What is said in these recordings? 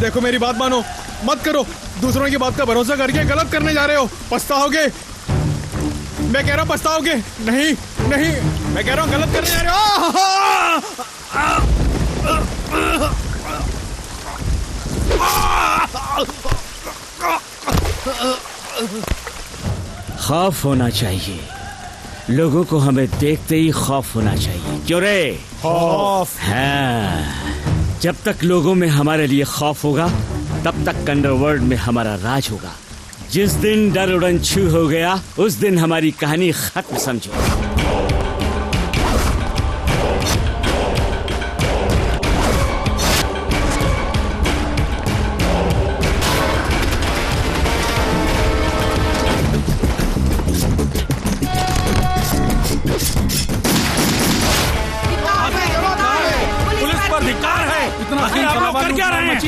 देखो मेरी बात मानो, मत करो। दूसरों की बात का भरोसा करके गलत करने जा रहे हो, पछताओगे। मैं कह रहा हूँ पछताओगे। नहीं नहीं, मैं कह रहा हूँ गलत करने जा रहे हो। खौफ होना चाहिए, लोगों को हमें देखते ही खौफ होना चाहिए। क्यों रे? खौफ? हाँ, जब तक लोगों में हमारे लिए खौफ होगा तब तक अंडरवर्ल्ड में हमारा राज होगा। जिस दिन डर उड़न छू हो गया उस दिन हमारी कहानी खत्म समझो।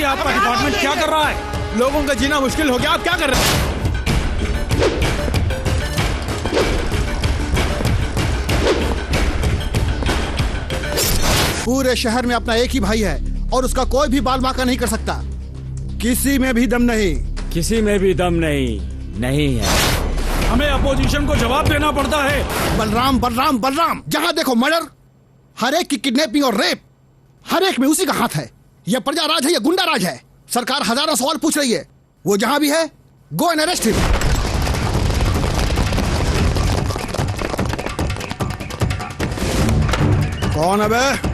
आपका डिपार्टमेंट क्या कर रहा है? लोगों का जीना मुश्किल हो गया, आप क्या कर रहे हैं? पूरे शहर में अपना एक ही भाई है और उसका कोई भी बाल बांका नहीं कर सकता। किसी में भी दम नहीं। किसी में भी दम नहीं है। हमें अपोजिशन को जवाब देना पड़ता है। बलराम बलराम बलराम, जहां देखो मर्डर, हर एक की किडनैपिंग और रेप, हर एक में उसी का हाथ है। यह प्रजा राज है या गुंडा राज है? सरकार हजारों सवाल पूछ रही है। वो जहां भी है, गो एंड अरेस्ट हिम। कौन है बे?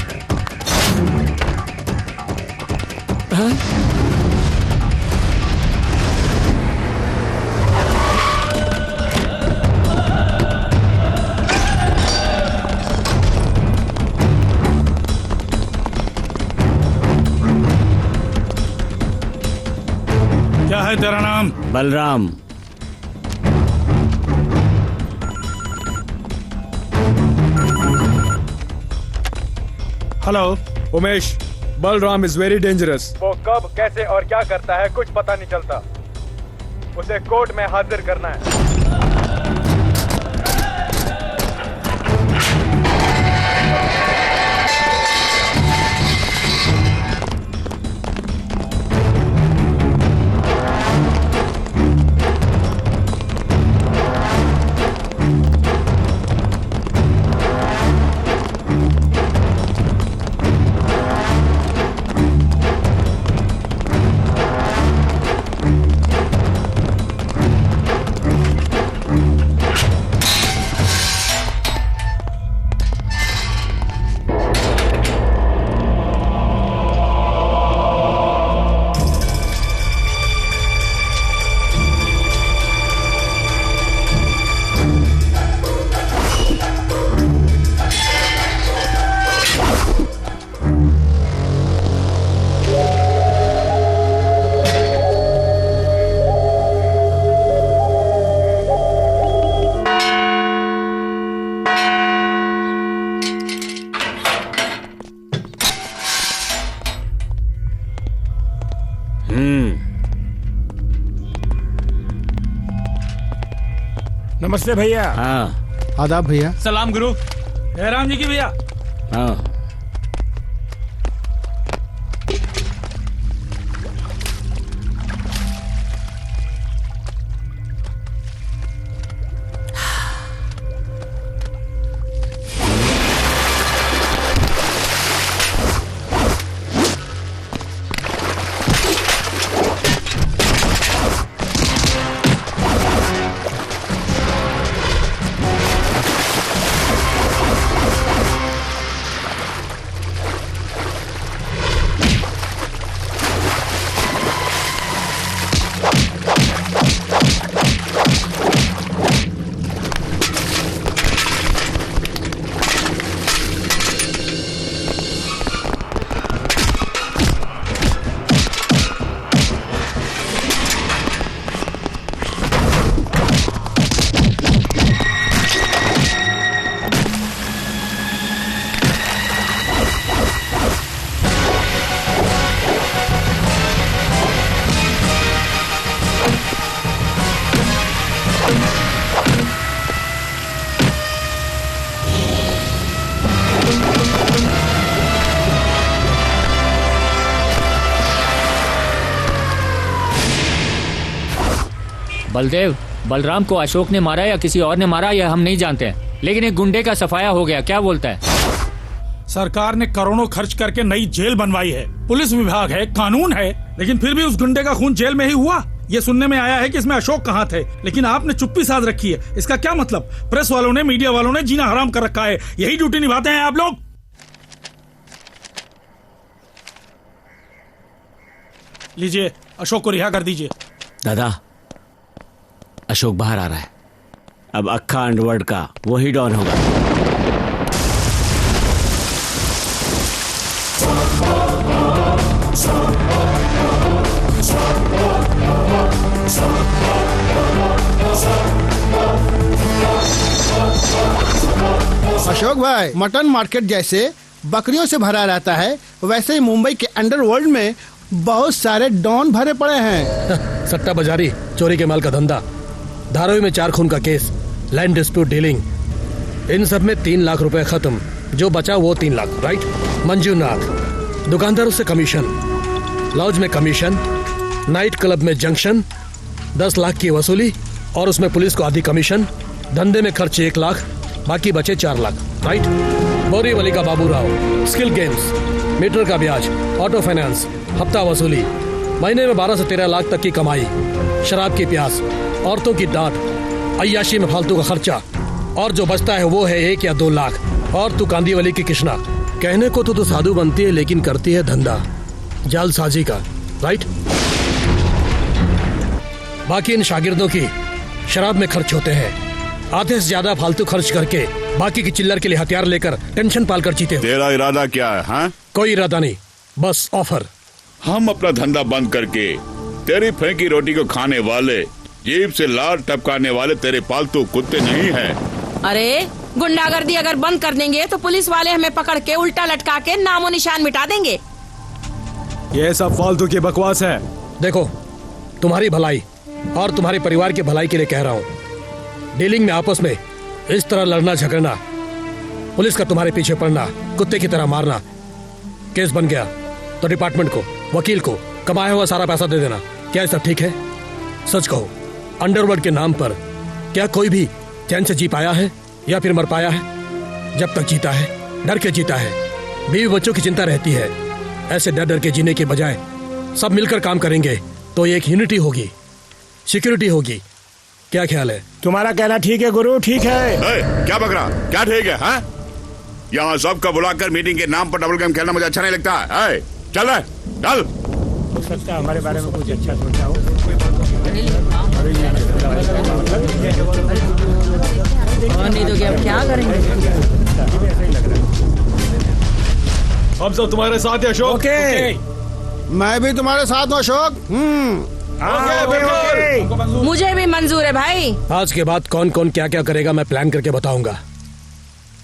क्या है तेरा नाम? Balram. Hello Umesh, Balram is very dangerous. वो कब कैसे और क्या करता है कुछ पता नहीं चलता। उसे कोर्ट में हाजिर करना है। नमस्ते भैया। हाँ। आदाब भैया। सलाम गुरु। राम जी की भैया। हाँ। बलदेव, बलराम को अशोक ने मारा या किसी और ने मारा यह हम नहीं जानते हैं, लेकिन एक गुंडे का सफाया हो गया। क्या बोलता है? सरकार ने करोड़ों खर्च करके नई जेल बनवाई है, पुलिस विभाग है, कानून है, लेकिन फिर भी उस गुंडे का खून जेल में ही हुआ। ये सुनने में आया है कि इसमें अशोक कहाँ थे, लेकिन आपने चुप्पी साध रखी है। इसका क्या मतलब? प्रेस वालों ने, मीडिया वालों ने जीना हराम कर रखा है। यही ड्यूटी निभाते हैं आप लोग। लीजिए, अशोक को रिहा कर दीजिए। दादा, अशोक बाहर आ रहा है। अब अक्खा अंडरवर्ल्ड का वही डॉन होगा। अशोक भाई, मटन मार्केट जैसे बकरियों से भरा रहता है, वैसे ही मुंबई के अंडरवर्ल्ड में बहुत सारे डॉन भरे पड़े हैं। सट्टा बाजारी, चोरी के माल का धंधा, धारावी में 4 खून का केस, लैंड डिस्प्यूट डीलिंग, इन सब में 3 लाख रुपए खत्म। जो बचा वो 3 लाख, राइट? मंजूनाथ, दुकानदारों से कमीशन, लॉज में कमीशन, नाइट क्लब में जंक्शन, 10 लाख की वसूली और उसमें पुलिस को आधी कमीशन। धंधे में खर्च 1 लाख, बाकी बचे 4 लाख, राइट? बोरीवली का Babu Rao, skill games, metre का ब्याज, ऑटो फाइनेंस, हफ्ता वसूली, महीने में 12 से 13 लाख तक की कमाई, शराब की प्यास, औरतों की डांट, अय्याशी में फालतू का खर्चा, और जो बचता है वो है 1 या 2 लाख। और तू कांदीवली की कृष्णा, कहने को तो साधु बनती है लेकिन करती है धंधा जालसाजी का, राइट? बाकी इन शागिर्दों की शराब में खर्च होते हैं, आधे से ज्यादा फालतू खर्च करके बाकी की चिल्लर के लिए हथियार लेकर टेंशन पालकर जीते हो। तेरा इरादा क्या है? हाँ? कोई इरादा नहीं, बस ऑफर। हम अपना धंधा बंद करके तेरी फेंकी रोटी को खाने वाले, जीभ से लार टपकाने वाले तेरे पालतू कुत्ते नहीं हैं। अरे गुंडागर्दी अगर बंद कर देंगे तो पुलिस वाले हमें पकड़ के उल्टा लटका के नामो निशान मिटा देंगे। ये सब फालतू की बकवास है। देखो, तुम्हारी भलाई और तुम्हारे परिवार की भलाई के लिए कह रहा हूँ। डीलिंग में आपस में इस तरह लड़ना झगड़ना, पुलिस का तुम्हारे पीछे पड़ना, कुत्ते की तरह मारना, केस बन गया तो डिपार्टमेंट को, वकील को कमाया हुआ सारा पैसा दे देना। क्या ये सब ठीक है? सच कहो, अंडरवर्ल्ड के नाम पर क्या कोई भी चैन से जी पाया है या फिर मर पाया है? जब तक जीता है डर के जीता है, बीवी बच्चों की चिंता रहती है। ऐसे डर डर के जीने के बजाय सब मिलकर काम करेंगे तो एक यूनिटी होगी, सिक्योरिटी होगी। क्या ख्याल है? तुम्हारा कहना ठीक है गुरु, ठीक है। क्या बकरा, क्या ठीक है? हाँ? यहाँ सबका बुलाकर मीटिंग के नाम पर डबल गेम खेलना मुझे अच्छा नहीं लगता है। चल चल। हो सकता है हमारे बारे में कुछ अच्छा सोचा हो। नहीं तो क्या, क्या करेंगे? हम सब तुम्हारे साथ है अशोक। ओके। मैं भी तुम्हारे साथ हूँ अशोक। मुझे भी मंजूर है भाई। आज के बाद कौन कौन क्या क्या करेगा मैं प्लान करके बताऊंगा।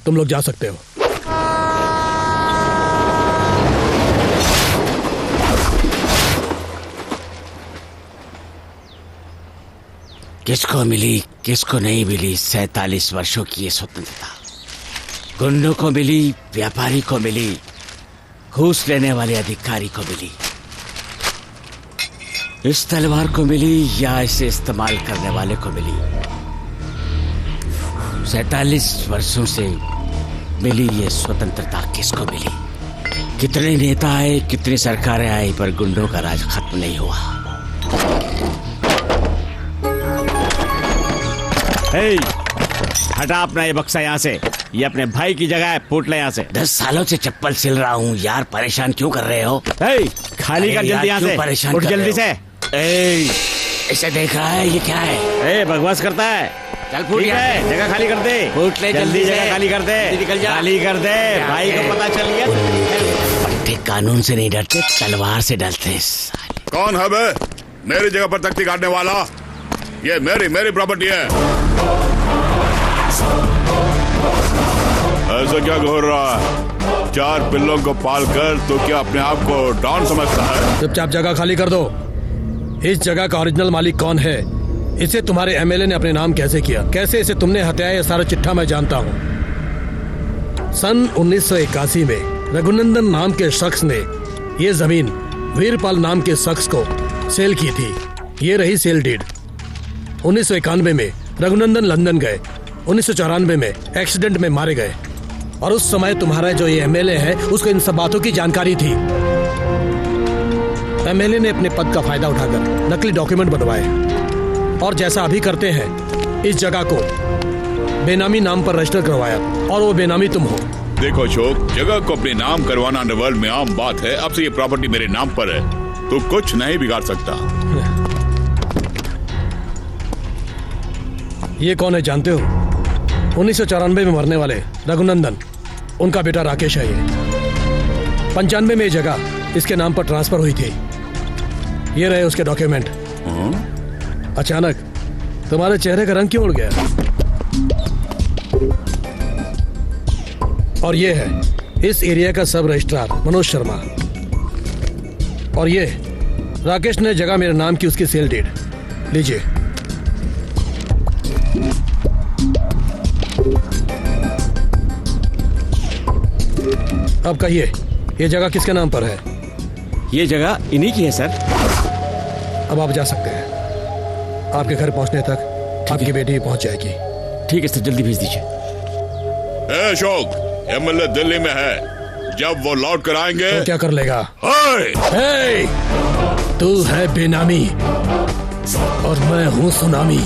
तुम लोग जा सकते हो। किसको मिली किसको नहीं मिली 47 वर्षों की ये स्वतंत्रता? गुंडों को मिली, व्यापारी को मिली, घूस लेने वाले अधिकारी को मिली। इस तलवार को मिली या इसे इस्तेमाल करने वाले को मिली? 47 वर्षों से मिली ये स्वतंत्रता किसको मिली? कितने नेता आए, कितनी सरकारें आई, पर गुंडों का राज खत्म नहीं हुआ। हे, हटा अपना ये बक्सा यहाँ से। ये अपने भाई की जगह है, फूट ले यहाँ से। 10 सालों से चप्पल सिल रहा हूँ यार, परेशान क्यों कर रहे हो? हे, खाली कर जल्दी यहाँ से, परेशान उठ जल्दी से। इसे देख रहा है, ये क्या है? ए, बकवास करता है। चल फूट है, जगह खाली कर दे। फूट ले जल्दी, जगह खाली कर दे, निकल जा, खाली कर दे। भाई को पता चल गया। पट्टे कानून से नहीं डरते, तलवार से डरते। कौन है बे मेरी जगह पर तख्ती काटने वाला? ये मेरी प्रॉपर्टी है। ऐसा क्या घोर रहा है? 4 पिल्लों को पाल कर तो क्या अपने आप को डॉन समझता है? चुपचाप जगह खाली कर दो। इस जगह का ओरिजिनल मालिक कौन है? इसे तुम्हारे एमएलए ने अपने नाम कैसे किया? कैसे इसे तुमने हत्याया? ये सारा चिट्ठा मैं जानता हूँ। सन 1981 में रघुनंदन नाम के शख्स ने ये जमीन वीरपाल नाम के शख्स को सेल की थी। ये रही सेल डीड। 1991 में रघुनंदन लंदन गए, 1994 में एक्सीडेंट में मारे गए, और उस समय तुम्हारा जो ये एमएलए है उसको इन सब बातों की जानकारी थी। एमएलए ने अपने पद का फायदा उठाकर नकली डॉक्यूमेंट बनवाए और जैसा अभी करते हैं इस जगह को बेनामी नाम पर रजिस्टर करवाया, और वो बेनामी तुम हो। देखो अशोक, जगह को अपने नाम करवाना अंडरवर्ल्ड में आम बात है। अब से ये प्रॉपर्टी मेरे नाम पर है, तो कुछ नहीं बिगाड़ सकता। ये कौन है जानते हो? 1994 में मरने वाले रघुनंदन, उनका बेटा राकेश है। ये 95 में ये जगह इसके नाम पर ट्रांसफर हुई थी। ये रहे उसके डॉक्यूमेंट। अचानक तुम्हारे चेहरे का रंग क्यों उड़ गया? और ये है इस एरिया का सब रजिस्ट्रार मनोज शर्मा, और ये राकेश ने जगह मेरे नाम की उसकी सेल डीड। लीजिए। अब कहिए, ये जगह किसके नाम पर है? ये जगह इन्हीं की है सर। अब आप जा सकते हैं। आपके घर पहुंचने तक आपकी बेटी पहुंच जाएगी। ठीक है सर, जल्दी भेज दीजिए। अशोक, एमएलए दिल्ली में है, जब वो लौट कर आएंगे तो क्या कर लेगा? हे! तू है बेनामी और मैं हूं सुनामी।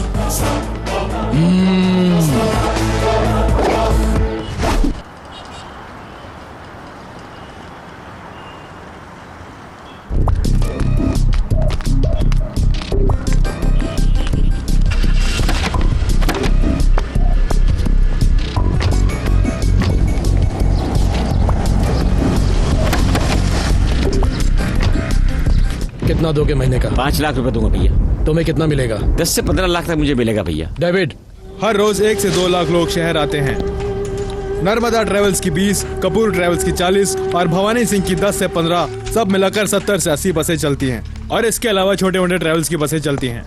कितना दोगे महीने का? 5 लाख रुपए दूंगा भैया। तुम्हें कितना मिलेगा? 10 से 15 लाख तक मुझे मिलेगा भैया। डेविड, हर रोज 1 से 2 लाख लोग शहर आते हैं। नर्मदा ट्रेवल्स की 20, कपूर ट्रेवल्स की 40 और भवानी सिंह की 10 से 15, सब मिलाकर 70 से 80 बसें चलती हैं। और इसके अलावा छोटे मोटे ट्रेवल्स की बसें चलती हैं।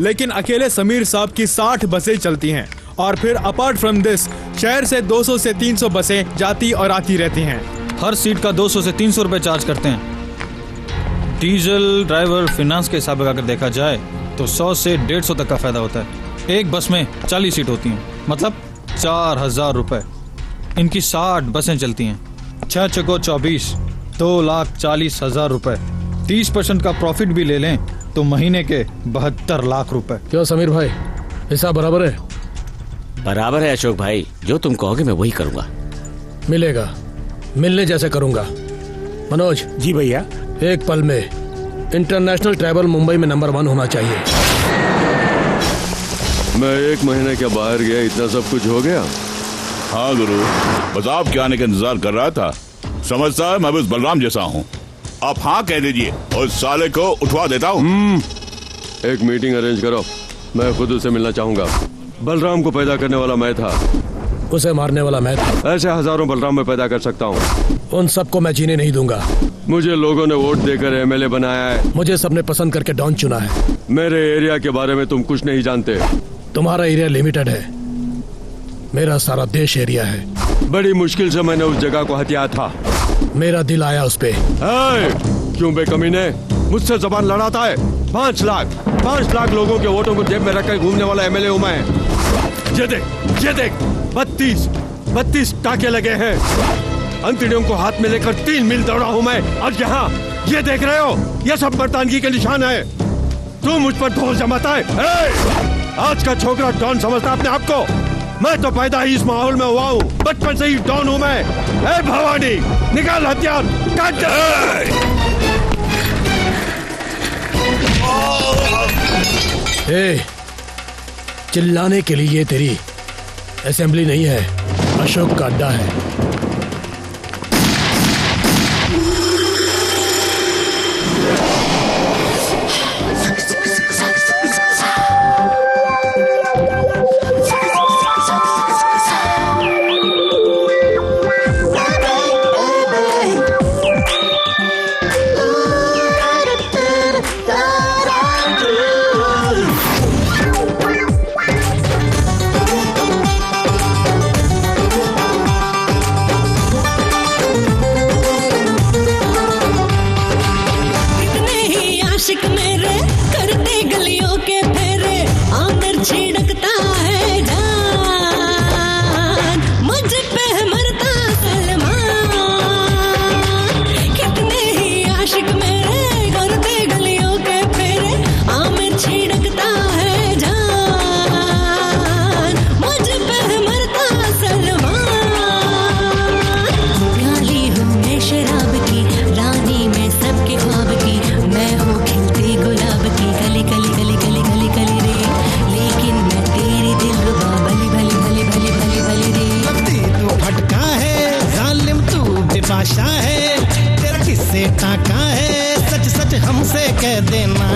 लेकिन अकेले समीर साहब की 60 बसें चलती हैं। और फिर अपार्ट फ्रॉम दिस, शहर से 200 से 300 बसें जाती और आती रहती हैं। हर सीट का 200 से 300 रुपए चार्ज करते हैं। डीजल, ड्राइवर, फाइनेंस के हिसाब लगाकर देखा जाए तो 100 से 150 तक का फायदा होता है। एक बस में 40 सीट होती हैं, मतलब 4000 रुपए। इनकी 60 बसें चलती हैं। 6 चको 24, 2,40,000 रुपए। 30% का प्रॉफिट भी ले लें तो महीने के 72 लाख रुपए। क्यों समीर भाई, हिसाब बराबर है? बराबर है अशोक भाई, जो तुम कहोगे मैं वही करूंगा। मिलेगा, मिलने जैसे करूंगा। मनोज जी भैया। एक पल में इंटरनेशनल ट्रैवल मुंबई में नंबर 1 होना चाहिए। मैं 1 महीने के बाहर गया, इतना सब कुछ हो गया। हाँ गुरु, बस आपके आने का इंतजार कर रहा था। समझता है मैं बस बलराम जैसा हूँ। आप हाँ कह दीजिए और साले को उठवा देता हूँ। एक मीटिंग अरेंज करो, मैं खुद उसे मिलना चाहूंगा। बलराम को पैदा करने वाला मैं था, उसे मारने वाला मैं था। ऐसे हजारों बलराम में पैदा कर सकता हूँ। उन सबको मैं जीने नहीं दूंगा। मुझे लोगों ने वोट देकर एमएलए बनाया है। मुझे सबने पसंद करके डॉन चुना है। मेरे एरिया के बारे में तुम कुछ नहीं जानते। तुम्हारा एरिया लिमिटेड है, मेरा सारा देश एरिया है। बड़ी मुश्किल से मैंने उस जगह को हथिया था। मेरा दिल आया उस पे। क्यों बेकमीने, मुझसे जबान लड़ाता है? 5 लाख लोगों के वोटों को जेब में रखकर घूमने वाला एमएलए हूं मैं। ये देख 32 टाके लगे हैं। अंतड़ियों को हाथ में लेकर 3 मील दौड़ा हूं मैं। और यहाँ ये देख रहे हो, ये सब मर्दानगी के निशान है। तू मुझ पर ढोल जमाता है। आज का छोकरा डॉन समझता अपने आप को। मैं तो पैदा ही इस माहौल में हुआ हूँ, बचपन से ही डॉन हूँ मैं। भवानी, निकाल हथियार, काट दे। चिल्लाने के लिए ये तेरी असेंबली नहीं है, अशोक का अड्डा है। आशिक मेरे करते गलियों के फेरे, से कह देना।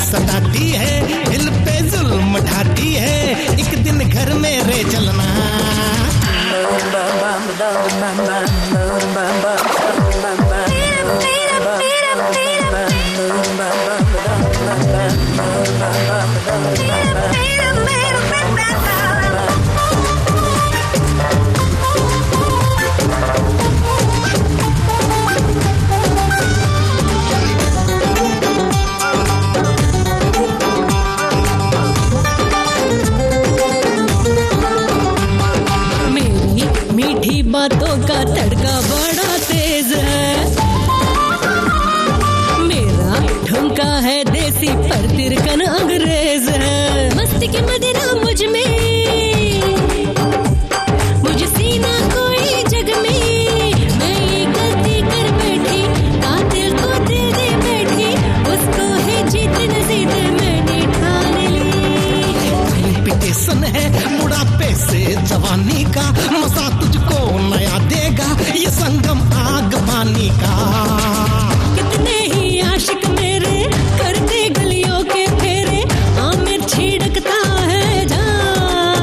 सताती है, दिल पे जुल्म ढाती है, एक दिन घर मेरे चलना। बातों का तड़का बड़ा तेज है, मेरा ठुमका है देसी पर तिरकन अंग्रेज है। मस्ती की मदिरा मुझ में, मुझे सीना कोई जग में, मैं ये गलती कर बैठी, कातिल को दिल दे बैठी, उसको है जीत नसीब मैंने ठान ली। पिटेशन है बुढ़ापे से जवानी का, मजा तुझको नया देगा ये संगम आग पानी का। कितने ही आशिक मेरे करते गलियों के फेरे, आमिर छिड़कता है जान,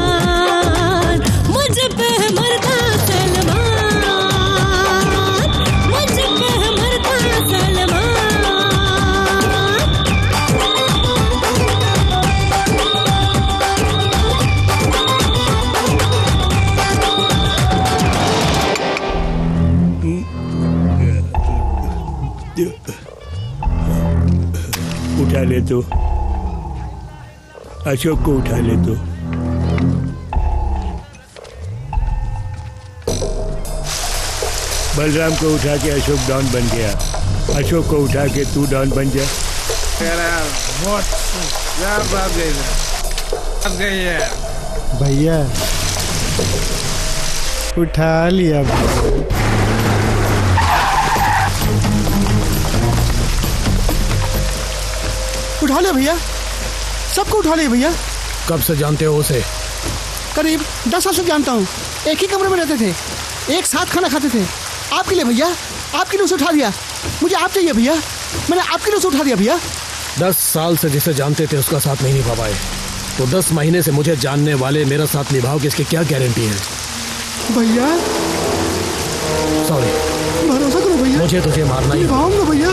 मुझ पे मरता सलमान, मुझ पे मरता सलमान। उठा ले तो, अशोक को उठा ले तो। बलराम को उठा के अशोक डॉन बन गया, अशोक को उठा के तू डॉन बन जा। भैया उठा लिया। उठा लिया भैया, सबको उठा लिया भैया। कब से जानते हो उसे? करीब 10 साल से जानता हूँ, एक ही कमरे में रहते थे, एक साथ खाना खाते थे। आपके लिए भैया, आपके लिए उसे उठा दिया। मुझे आप चाहिए भैया, मैंने आपके लिए उसे उठा दिया भैया। 10 साल से जिसे जानते थे उसका साथ नहीं निभा पाए, तो 10 महीने से मुझे जानने वाले मेरा साथ निभाओगे, इसकी क्या गारंटी है? भैया सॉरी, भरोसा करो भैया, मुझे तुझे मारना ही निभाऊंगा भैया।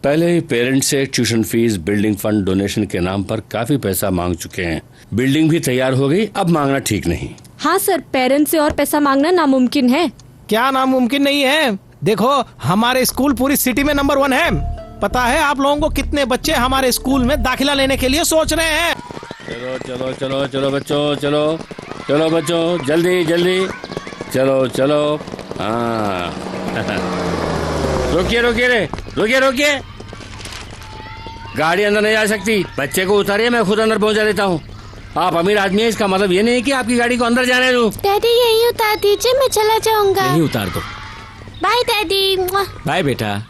पहले ही पेरेंट्स से tuition fees, building fund, donation के नाम पर काफी पैसा मांग चुके हैं। बिल्डिंग भी तैयार हो गई, अब मांगना ठीक नहीं। हाँ सर, पेरेंट्स से और पैसा मांगना नामुमकिन है। क्या नामुमकिन नहीं है? देखो हमारे स्कूल पूरी सिटी में नंबर 1 है। पता है आप लोगों को कितने बच्चे हमारे स्कूल में दाखिला लेने के लिए सोच रहे हैं? चलो चलो चलो चलो बच्चों, चलो चलो बच्चों, जल्दी जल्दी चलो चलो। हाँ रोकिए रोकिए रे, रोकिए रोकिए, गाड़ी अंदर नहीं जा सकती। बच्चे को उतारिए, मैं खुद अंदर पहुंचा देता हूँ। आप अमीर आदमी है, इसका मतलब ये नहीं कि आपकी गाड़ी को अंदर जाने दूं। डैडी यही उतार दीजिए, मैं चला जाऊंगा। यही उतार दो। Bye daddy. बाय बेटा।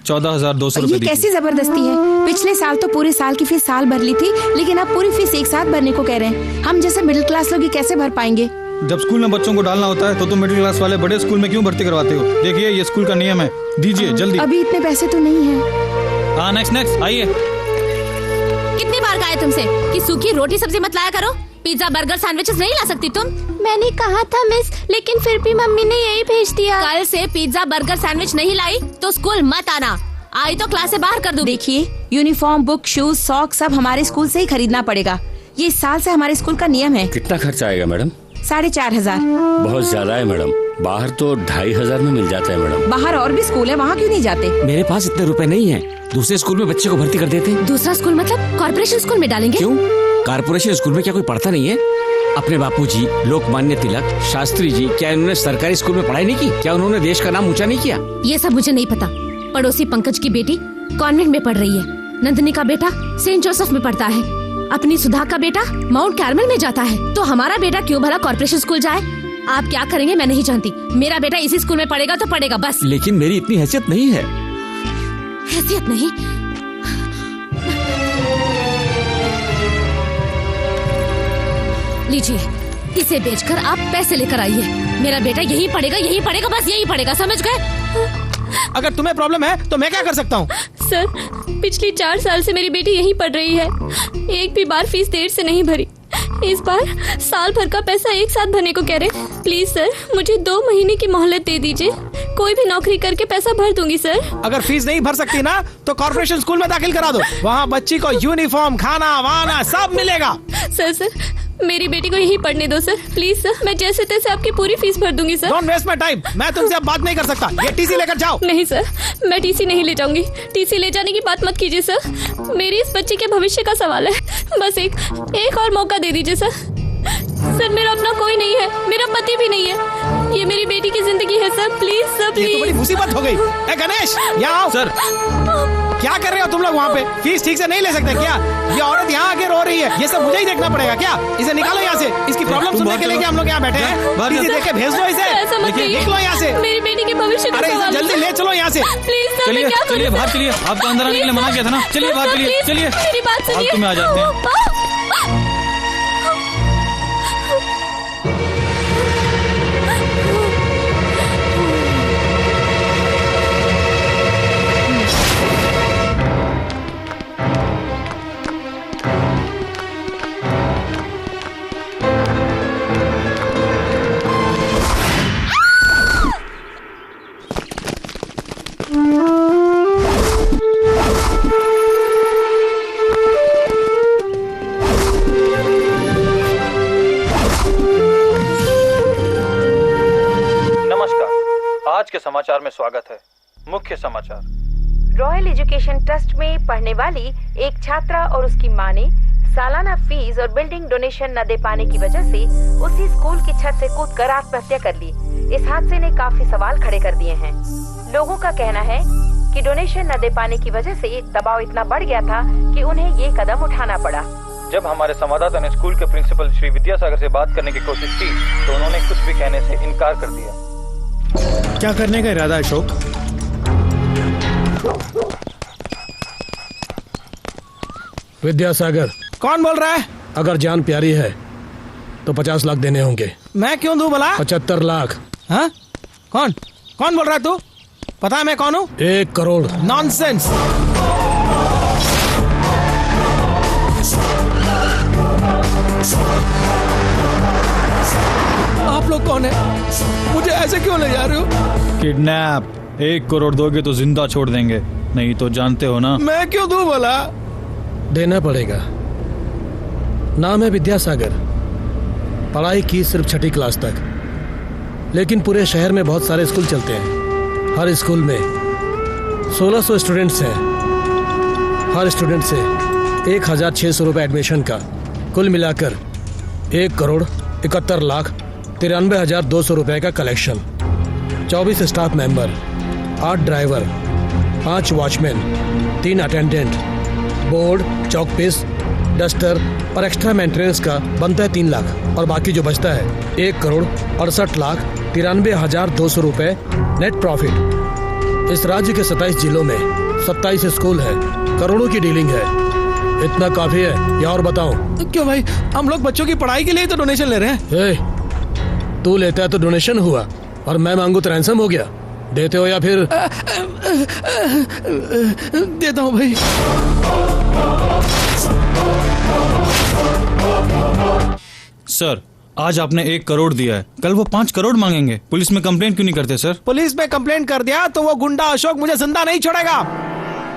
14,200 ये रुपए। कैसी जबरदस्ती है? पिछले साल तो पूरे साल की फीस साल भर ली थी, लेकिन अब पूरी फीस एक साथ भरने को कह रहे हैं। हम जैसे मिडिल क्लास लोग ये कैसे भर पाएंगे? जब स्कूल में बच्चों को डालना होता है तो तुम मिडिल क्लास वाले बड़े स्कूल में क्यों भर्ती करवाते हो? देखिए ये स्कूल का नियम है, दीजिए जल्दी। अभी इतने पैसे तो नहीं है। हाँ नेक्स्ट आइए। कितनी बार कहा है तुमसे कि सूखी रोटी सब्जी मत लाया करो? पिज्जा बर्गर सैंडविचेस नहीं ला सकती तुम? मैंने कहा था मिस, लेकिन फिर भी मम्मी ने यही भेज दिया। कल से पिज्जा बर्गर सैंडविच नहीं लाई तो स्कूल मत आना। आई तो क्लास से बाहर कर दूँ। देखिए, यूनिफॉर्म, बुक, शूज, सॉक्स सब हमारे स्कूल से ही खरीदना पड़ेगा। ये इस साल से हमारे स्कूल का नियम है। कितना खर्चा आएगा मैडम? 4,500। बहुत ज्यादा है मैडम, बाहर तो 2,500 में मिल जाता है मैडम। बाहर और भी स्कूल है, वहाँ क्यों नहीं जाते? मेरे पास इतने रुपए नहीं है, दूसरे स्कूल में बच्चे को भर्ती कर देते। दूसरा स्कूल मतलब कॉर्पोरेशन स्कूल में डालेंगे? क्यों? कॉर्पोरेशन स्कूल में क्या कोई पढ़ता नहीं है? अपने बापूजी लोकमान्य तिलक, शास्त्री जी, क्या इन्होंने सरकारी स्कूल में पढ़ाई नहीं की? क्या उन्होंने देश का नाम ऊंचा नहीं किया? ये सब मुझे नहीं पता। पड़ोसी पंकज की बेटी कॉन्वेंट में पढ़ रही है, नंदिनी का बेटा सेंट जोसेफ में पढ़ता है, अपनी सुधा का बेटा माउंट कार्मेल में जाता है। तो हमारा बेटा क्यों भला कॉर्पोरेशन स्कूल जाए? आप क्या करेंगे मैं नहीं जानती, मेरा बेटा इसी स्कूल में पढ़ेगा तो पढ़ेगा बस। लेकिन मेरी इतनी हैसियत नहीं है। हैसियत नहीं? लीजिए, इसे बेचकर आप पैसे लेकर आइए। मेरा बेटा यही पढ़ेगा बस यही पढ़ेगा, समझ गए? अगर तुम्हें प्रॉब्लम है तो मैं क्या कर सकता हूँ? सर, पिछली 4 साल से मेरी बेटी यहीं पढ़ रही है, एक भी बार फीस देर से नहीं भरी। इस बार साल भर का पैसा एक साथ भरने को कह रहे। प्लीज सर, मुझे 2 महीने की मोहलत दे दीजिए, कोई भी नौकरी करके पैसा भर दूंगी सर। अगर फीस नहीं भर सकती ना तो कॉर्पोरेशन स्कूल में दाखिल करा दो, वहाँ बच्ची को यूनिफॉर्म, खाना वाना सब मिलेगा। सर मेरी बेटी को यही पढ़ने दो सर, प्लीज सर, मैं जैसे तैसे आपकी पूरी फीस भर दूंगी sir. Don't waste my time, मैं तुमसे अब बात नहीं कर सकता। ये टीसी लेकर जाओ। नहीं सर, मैं टीसी नहीं ले जाऊंगी। टीसी ले जाने की बात मत कीजिए सर, मेरी इस बच्ची के भविष्य का सवाल है। बस एक और मौका दे दीजिए सर। सर, मेरा अपना कोई नहीं है, मेरा पति भी नहीं है, ये मेरी बेटी की जिंदगी है सर, प्लीज सर प्लीज। ये तो बड़ी मुसीबत हो गई। ए गणेश, यहाँ आओ। सर क्या कर रहे हो तुम लोग वहाँ पे? फीस ठीक से नहीं ले सकते क्या? ये औरत यहाँ आके रो रही है, ये सब मुझे ही देखना पड़ेगा क्या? इसे निकालो यहाँ से, इसकी प्रॉब्लम सुनने के लिए क्या हम लोग यहाँ बैठे हैं? टीसी देख के भेज दो इसे, निकलो यहाँ से। मेरी बेटी के भविष्य का अरे इसे सवाल है जल्दी सर। ले चलो यहाँ से। प्लीज सर, मैं क्या चलिए करूं बाहर सर? चलिए, आपको अंदर आने के लिए मना किया था ना। चलिए बाहर चलिए, प्लीज, चलिए मेरी बात सुनिए। फालतू में आ जाते हैं। आज के समाचार में स्वागत है। मुख्य समाचार। रॉयल एजुकेशन ट्रस्ट में पढ़ने वाली एक छात्रा और उसकी मां ने सालाना फीस और बिल्डिंग डोनेशन न दे पाने की वजह से उसी स्कूल की छत से कूदकर आत्महत्या कर ली। इस हादसे ने काफी सवाल खड़े कर दिए हैं। लोगों का कहना है कि डोनेशन न दे पाने की वजह से दबाव इतना बढ़ गया था कि उन्हें ये कदम उठाना पड़ा। जब हमारे संवाददाता ने स्कूल के प्रिंसिपल श्री विद्यासागर से बात करने की कोशिश की तो उन्होंने कुछ भी कहने से इनकार कर दिया। क्या करने का इरादा है अशोक? विद्यासागर। कौन बोल रहा है? अगर जान प्यारी है तो 50 लाख देने होंगे। मैं क्यों दूं भला? 75 लाख। हाँ? कौन बोल रहा है तू? पता है मैं कौन हूँ? 1 करोड़। नॉनसेंस। आप लोग कौन है? मुझे ऐसे क्यों ले जा रहे हो? किडनैप। 1 करोड़ दोगे तो जिंदा छोड़ देंगे, नहीं तो जानते हो ना। मैं क्यों दूं भला? देना पड़ेगा। नाम है विद्यासागर, पढ़ाई की सिर्फ 6ठी क्लास तक, लेकिन पूरे शहर में बहुत सारे स्कूल चलते हैं। हर स्कूल में 1600 स्टूडेंट्स हैं। हर स्टूडेंट से 1600 रुपये एडमिशन का, कुल मिलाकर 1 करोड़ 71 लाख 93,200 रुपये का कलेक्शन। 24 staff member, 8 driver, 5 watchman, 3 attendant, board, chalk piece, duster और एक्स्ट्रा मेंटेनेंस का बनता है 3 लाख, और बाकी जो बचता है 1 करोड़ 68 लाख 93,200 रुपये नेट प्रॉफिट। इस राज्य के 27 जिलों में 27 स्कूल है, करोड़ों की डीलिंग है। इतना काफी है या और बताऊं? क्यों भाई, हम लोग बच्चों की पढ़ाई के लिए तो डोनेशन ले रहे हैं। तू लेता है तो डोनेशन हुआ और मैं मांगू तो रैंसम हो गया। देते हो या फिर? देता हूँ भाई। सर, आज आपने 1 करोड़ दिया है, कल वो 5 करोड़ मांगेंगे। पुलिस में कंप्लेंट क्यों नहीं करते सर? पुलिस में कंप्लेंट कर दिया तो वो गुंडा अशोक मुझे जिंदा नहीं छोड़ेगा।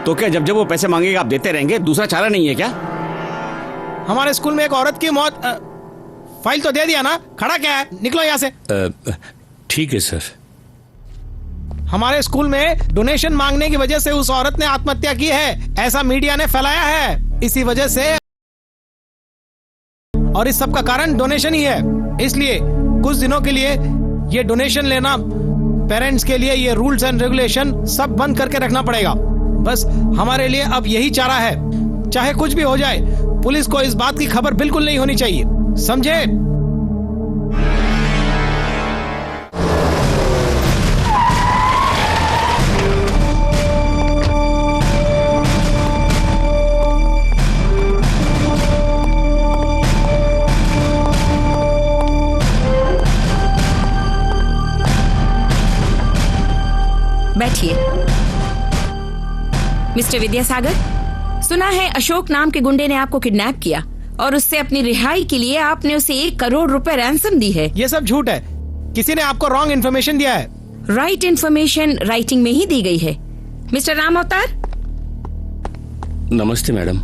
तो क्या जब जब वो पैसे मांगेगा आप देते रहेंगे? दूसरा चारा नहीं है क्या? हमारे स्कूल में एक औरत की मौत, फाइल तो दे दिया ना, खड़ा क्या है? निकलो यहाँ से। ठीक है सर। हमारे स्कूल में डोनेशन मांगने की वजह से उस औरत ने आत्महत्या की है, ऐसा मीडिया ने फैलाया है। इसी वजह से, और इस सब का कारण डोनेशन ही है। इसलिए कुछ दिनों के लिए ये डोनेशन लेना, पेरेंट्स के लिए ये रूल्स एंड रेगुलेशन सब बंद करके रखना पड़ेगा। बस हमारे लिए अब यही चारा है। चाहे कुछ भी हो जाए, पुलिस को इस बात की खबर बिल्कुल नहीं होनी चाहिए, समझे? बैठिए। मिस्टर विद्यासागर, सुना है अशोक नाम के गुंडे ने आपको किडनैप किया और उससे अपनी रिहाई के लिए आपने उसे 1 करोड़ रुपए रैंसम दी है। ये सब झूठ है, किसी ने आपको रॉन्ग इन्फॉर्मेशन दिया है। राइट इन्फॉर्मेशन राइटिंग में ही दी गई है। मिस्टर राम अवतार। नमस्ते मैडम।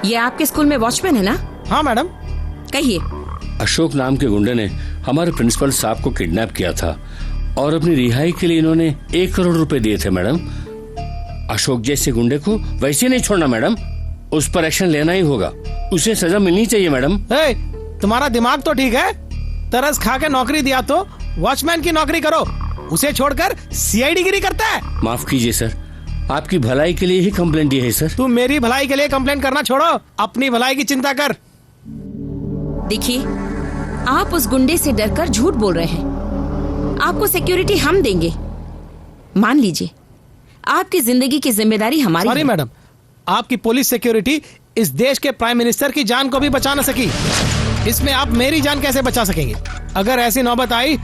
ये आपके स्कूल में वॉचमैन है ना? हाँ मैडम। कहिए। अशोक नाम के गुंडे ने हमारे प्रिंसिपल साहब को किडनैप किया था और अपनी रिहाई के लिए इन्होंने 1 करोड़ रुपए दिए थे मैडम। अशोक जैसे गुंडे को वैसे नहीं छोड़ना मैडम, उस पर एक्शन लेना ही होगा, उसे सजा मिलनी चाहिए मैडम। तुम्हारा दिमाग तो ठीक है, तरस खा के नौकरी दिया तो वॉचमैन की नौकरी करो, उसे छोड़कर सीआईडी गिरी करता है। माफ कीजिए सर, आपकी भलाई के लिए ही कंप्लेंट दी है सर। तू मेरी भलाई के लिए कंप्लेंट करना छोड़ो, अपनी भलाई की चिंता कर। देखिए, आप उस गुंडे से डरकर झूठ बोल रहे हैं। आपको सिक्योरिटी हम देंगे, मान लीजिए। आपकी जिंदगी की जिम्मेदारी हमारी सॉरी मैडम, आपकी पुलिस सिक्योरिटी इस देश के प्राइम मिनिस्टर की जान को भी बचा न सकी, इसमें आप मेरी जान कैसे बचा सकेंगे? अगर ऐसी नौबत आई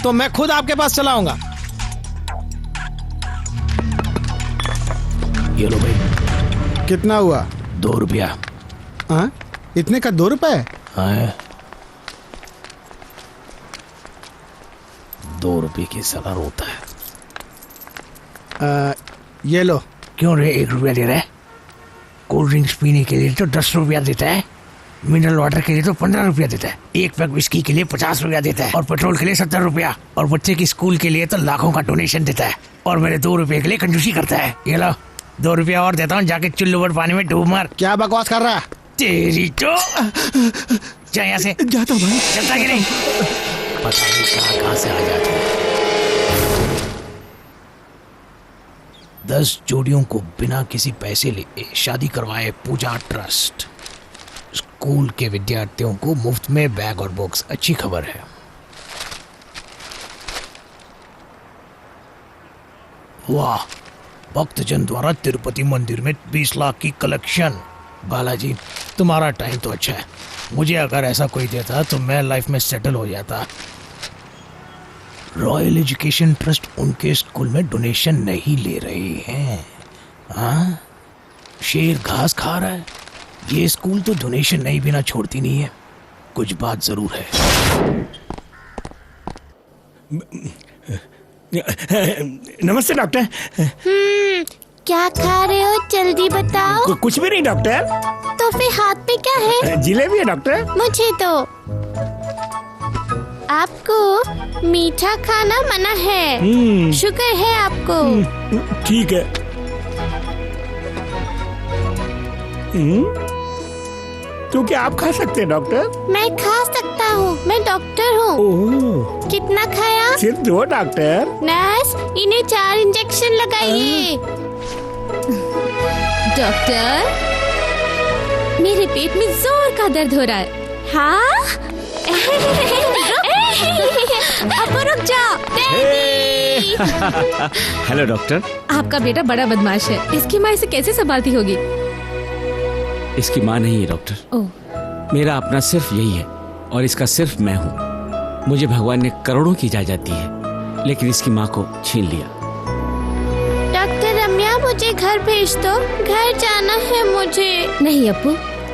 तो मैं खुद आपके पास चला आऊंगा। ये लो भाई। कितना हुआ? 2 रुपया। हाँ, इतने का 2 रुपए? हाँ, 2 रुपये की सलाह होता है। ये लो। क्यों रे 1 रुपया दे रहा है? कोल्ड ड्रिंक्स पीने के लिए तो 10 रुपया देता है, मिनरल वाटर के लिए तो 15 रुपया देता है, 1 पैक विस्की के लिए 50 रुपया देता है, और पेट्रोल के लिए 70 रुपया, और बच्चे की स्कूल के लिए तो लाखों का डोनेशन देता है, और मेरे 2 रुपये के लिए कंजूसी करता है। ये लो 2 रुपया और देता हूँ, जाके चुल्लू पर पानी में डूब मार। क्या बकवास कर रहा है? तेरी तो जा यहाँ से। जाता हूँ भाई। चलता कि नहीं? पता नहीं कहाँ से आ जाते हैं। 10 जोड़ियों को बिना किसी पैसे लिए शादी करवाए पूजा ट्रस्ट। स्कूल के विद्यार्थियों को मुफ्त में बैग और बुक्स। अच्छी खबर है। वाह, भक्तजन द्वारा तिरुपति मंदिर में 20 लाख की कलेक्शन। बालाजी, तुम्हारा टाइम तो अच्छा है। मुझे अगर ऐसा कोई देता तो मैं लाइफ में सेटल हो जाता। रॉयल एजुकेशन ट्रस्ट उनके स्कूल में डोनेशन नहीं ले रहे हैं। हाँ, शेर घास खा रहा है, ये स्कूल तो डोनेशन नहीं बिना छोड़ती नहीं है। कुछ बात जरूर है। नमस्ते डॉक्टर। क्या खा रहे हो, जल्दी बताओ। कुछ भी नहीं डॉक्टर। तो फिर हाथ में क्या है? जिलेबी है डॉक्टर। मुझे तो आपको मीठा खाना मना है, शुगर है आपको। ठीक है। तो क्या आप खा सकते हैं डॉक्टर? मैं खा सकता हूँ, मैं डॉक्टर हूँ। कितना खाया? सिर्फ 2 डॉक्टर। नर्स, इन्हें 4 इंजेक्शन लगाइए। डॉक्टर, मेरे पेट में जोर का दर्द हो रहा है। हाँ? अब रुक जाओ। Hello doctor. आपका बेटा बड़ा बदमाश है, इसकी माँ इसे कैसे संभालती होगी? इसकी माँ नहीं है डॉक्टर, मेरा अपना सिर्फ यही है। और इसका सिर्फ मैं हूँ। मुझे भगवान ने करोड़ों की इजाजत दी है, लेकिन इसकी माँ को छीन लिया। डॉक्टर रम्या, मुझे घर भेज दो, घर जाना है मुझे। नहीं अप्पू,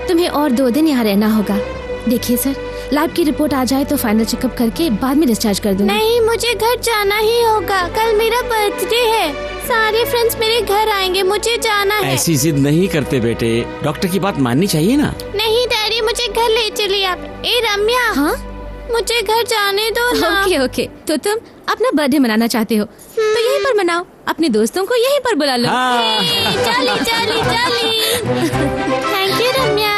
तुम्हें और 2 दिन यहाँ रहना होगा। देखिए सर, लैब की रिपोर्ट आ जाए तो फाइनल चेकअप करके बाद में डिस्चार्ज कर दूंगी। नहीं, मुझे घर जाना ही होगा। कल मेरा बर्थडे है, सारे फ्रेंड्स मेरे घर आएंगे, मुझे जाना है। ऐसी जिद नहीं करते बेटे, डॉक्टर की बात माननी चाहिए ना। नहीं डैडी, मुझे घर ले चलिए आप। ए रम्या, हाँ, मुझे घर जाने दो ना। ओके ओके, तो तुम अपना बर्थडे मनाना चाहते हो तो यहीं पर मनाओ, अपने दोस्तों को यहीं पर बुला लो। चली चली चली। थैंक यू रम्या।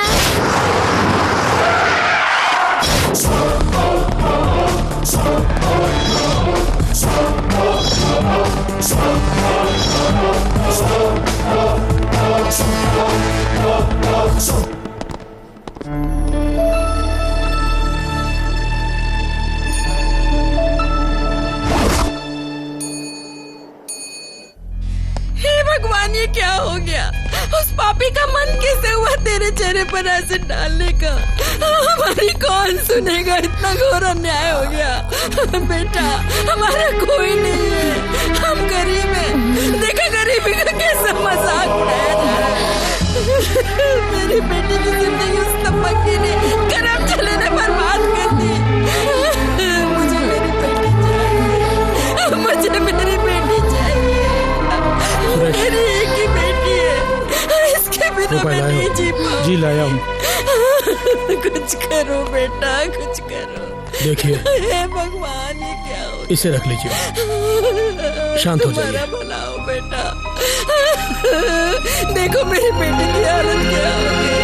हे भगवान, ये क्या हो गया? उस पापी का मन कैसे हुआ तेरे चेहरे पर एसिड डालने का? हमारी कौन सुनेगा? इतना घोर अन्याय हो गया। बेटा, हमारा कोई नहीं है, हम गरीब हैं। देखा गरीबी का कैसा मजाक उड़ाया जा रहा है। मेरी बेटी की जिंदगी उस तपकी ने गरम चले ने बर्बाद कर दी। मुझे मेरी बेटी चाहिए, मुझे मेरी बेटी चाहिए। मेरी एक ही बेटी है, इसके बिना मैं नहीं जी पाऊंगी। जी लाया हूँ। कुछ करो बेटा, कुछ करो। देखिए, हे भगवान, ये क्या हो? इसे रख लीजिए, शांत हो जाइए। तुम्हारा भला हो बेटा। देखो मेरी बेटी की हालत क्या हो गई।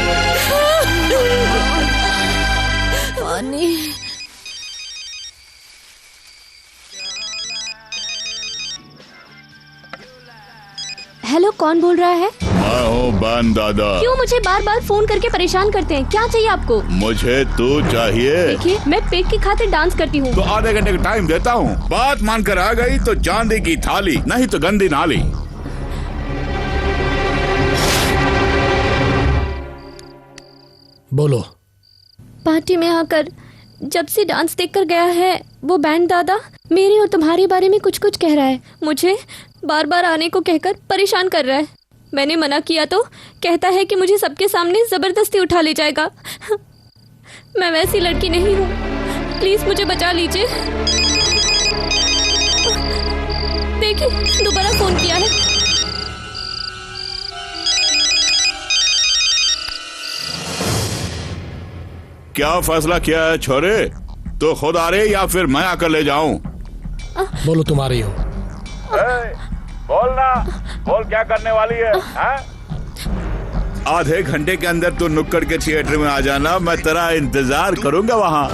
पानी। हेलो, कौन बोल रहा है? मैं हूँ बन दादा। क्यों मुझे बार बार फोन करके परेशान करते हैं? क्या चाहिए आपको? मुझे तू चाहिए। देखिए, मैं पेट की खातिर डांस करती हूँ। तो आधे घंटे का टाइम देता हूँ, बात मानकर आ गई तो चांदी की थाली, नहीं तो गंदी नाली। बोलो। पार्टी में आकर जब से डांस देखकर गया है, वो बैंड दादा मेरे और तुम्हारे बारे में कुछ कुछ कह रहा है। मुझे बार बार आने को कहकर परेशान कर रहा है। मैंने मना किया तो कहता है कि मुझे सबके सामने जबरदस्ती उठा ले जाएगा। मैं वैसी लड़की नहीं हूँ, प्लीज मुझे बचा लीजिए। देखिए, दोबारा फोन किया है। क्या फैसला किया है छोरे? तो खुद आ रहे या फिर मैं आकर ले जाऊं? बोलो, तुम आ रही हो? बोलना, बोल क्या करने वाली है? आधे घंटे के अंदर तू नुक्कड़ के थिएटर में आ जाना, मैं तेरा इंतजार करूंगा वहां।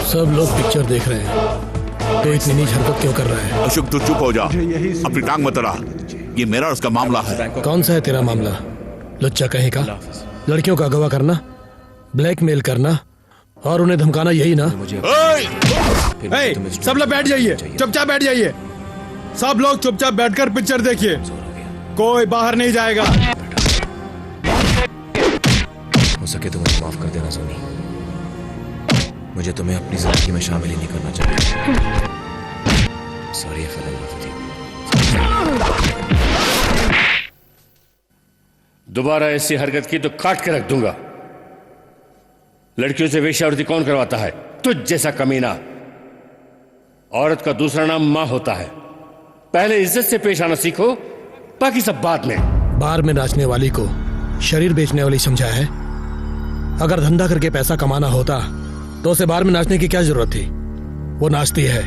सब लोग पिक्चर देख रहे हैं, तो इतनी नीच हरकत क्यों कर रहा है? अशोक, तू चुप हो जा, अपनी टांग मत अड़ा। ये मेरा और उसका मामला है। कौन सा है तेरा मामला? लुच्चा कहीं का? लड़कियों का अगवा करना, ब्लैकमेल करना और उन्हें धमकाना, यही ना? सब लोग बैठ जाइए, चुपचाप बैठ जाइए। सब लोग चुपचाप बैठकर पिक्चर देखिए, कोई बाहर नहीं जाएगा। हो सके तो मुझे माफ कर देना सोनी, मुझे तुम्हें अपनी जिंदगी में शामिल ही नहीं करना चाहिए। Sorry if I love you. दोबारा ऐसी हरकत की तो काट के रख दूंगा। लड़कियों से वेश्यावृत्ति कौन करवाता है? तुझ जैसा कमीना। औरत का दूसरा नाम मां होता है। पहले इज्जत से पेश आना सीखो, बाकी सब बाद में। बार में नाचने वाली को शरीर बेचने वाली समझा है? अगर धंधा करके पैसा कमाना होता तो उसे बार में नाचने की क्या जरूरत थी? वो नाचती है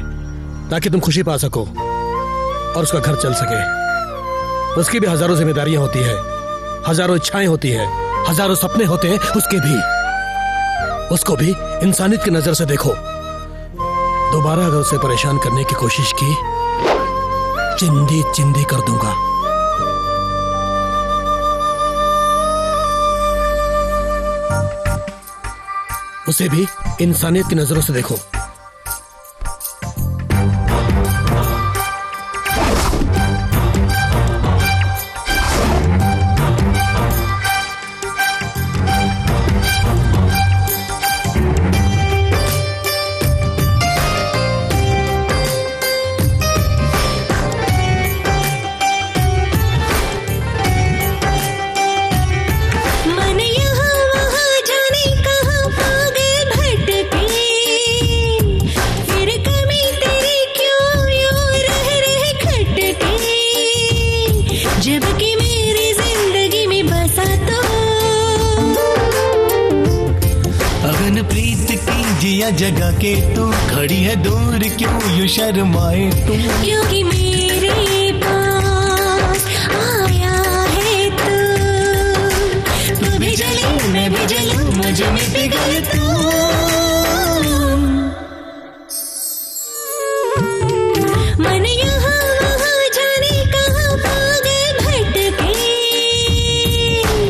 ताकि तुम खुशी पा सको और उसका घर चल सके। उसकी भी हजारों जिम्मेदारियां होती है, हजारों इच्छाएं होती है, हजारों सपने होते हैं उसके भी। उसको भी इंसानियत की नजर से देखो। दोबारा अगर उसे परेशान करने की कोशिश की, चिंदी चिंदी कर दूंगा। उसे भी इंसानियत की नजरों से देखो। जगह के तू खड़ी है दूर क्यों यूं शर्माए तू, क्योंकि मेरे पास आया है तू भी जले मैं भी जलूं मुझ में पिघल तू। मन यहाँ वहाँ जाने कहाँ पागल भटके,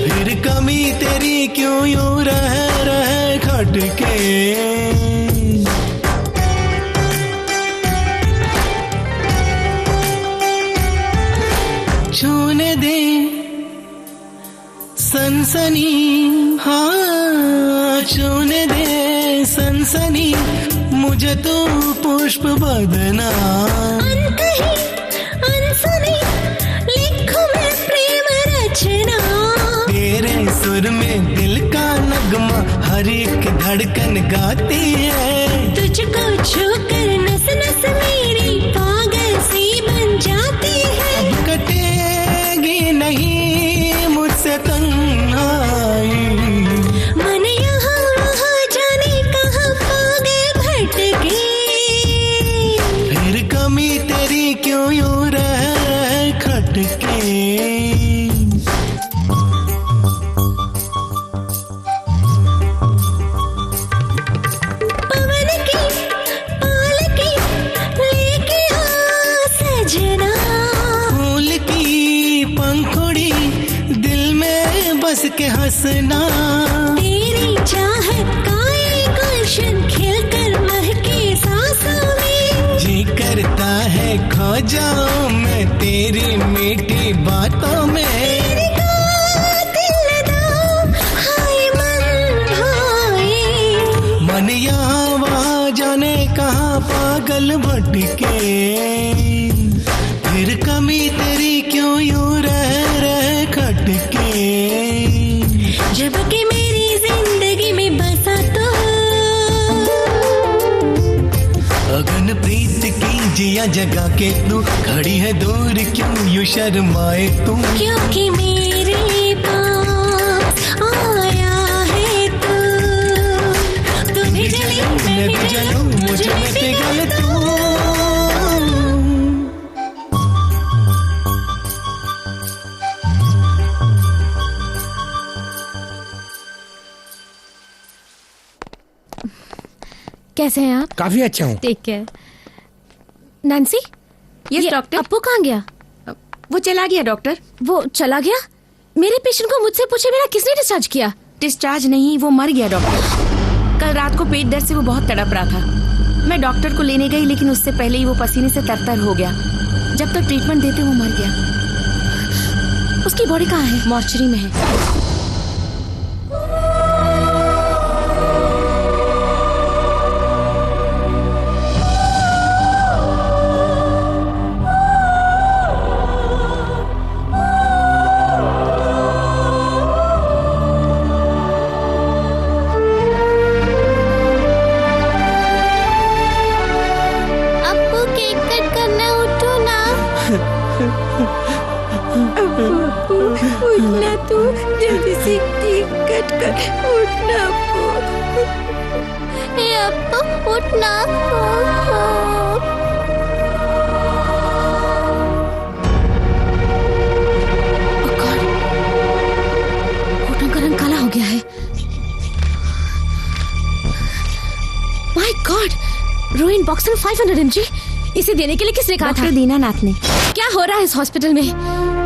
फिर कमी तेरी क्यों यूं रह खटके। छूने दे सनसनी, हाँ छूने दे सनसनी मुझे तो पुष्प बदना। अनकही अनसुनी लिखूं मैं प्रेम रचना, तेरे सुर में दिल का नगमा हर एक धड़कन गाती है। तुझको छूकर नस नस मेरी पागल सी बन जाती है। अब कटेगी नहीं मुझसे तन्हाई, मन यहाँ वहाँ जाने कहाँ पागल भटके, फिर कमी तेरी क्यों यूं रह खटके। बस के हंसना तेरी चाहत का एक गुलशन खिलकर महके सांसों में, जी करता है खो जाऊं मैं तेरी मीठी बातों में। तेरी कातिल अदाओं हाय मन भाए, मन यहाँ वहाँ जाने कहाँ पागल भटके, फिर कमी तेरी क्यों यूं रह खटके। जब कि मेरी जिंदगी में बसा तो अगन प्रीत की जिया जगा के तू खड़ी है दूर क्यों यूं शर्माए तू, क्योंकि मेरे पास आया है तू भी जले मैं भी जलूं मुझ में पिघल तू। कैसे हैं आप? काफी अच्छा हूँ। Take care. Nancy, yes doctor. Appu कहाँ गया? वो चला गया डॉक्टर। वो चला गया? मेरे पेशेंट को मुझसे पूछे बिना किसने डिस्चार्ज किया? डिस्चार्ज नहीं, वो मर गया डॉक्टर। कल रात को पेट दर्द से वो बहुत तड़प रहा था। मैं डॉक्टर को लेने गई लेकिन उससे पहले ही वो पसीने से तरतर हो गया। जब तक ट्रीटमेंट देते वो मर गया। उसकी बॉडी कहाँ है? मॉर्चरी में है। उठना तू, जल्दी से केक कट कर उठना अप्पू उठना। घुटनों का रंग काला हो गया है। My God, ruin BOXN 500 mg। इसे देने के लिए किसने कहा था? डॉक्टर दीनानाथ ने। क्या हो रहा है इस हॉस्पिटल में?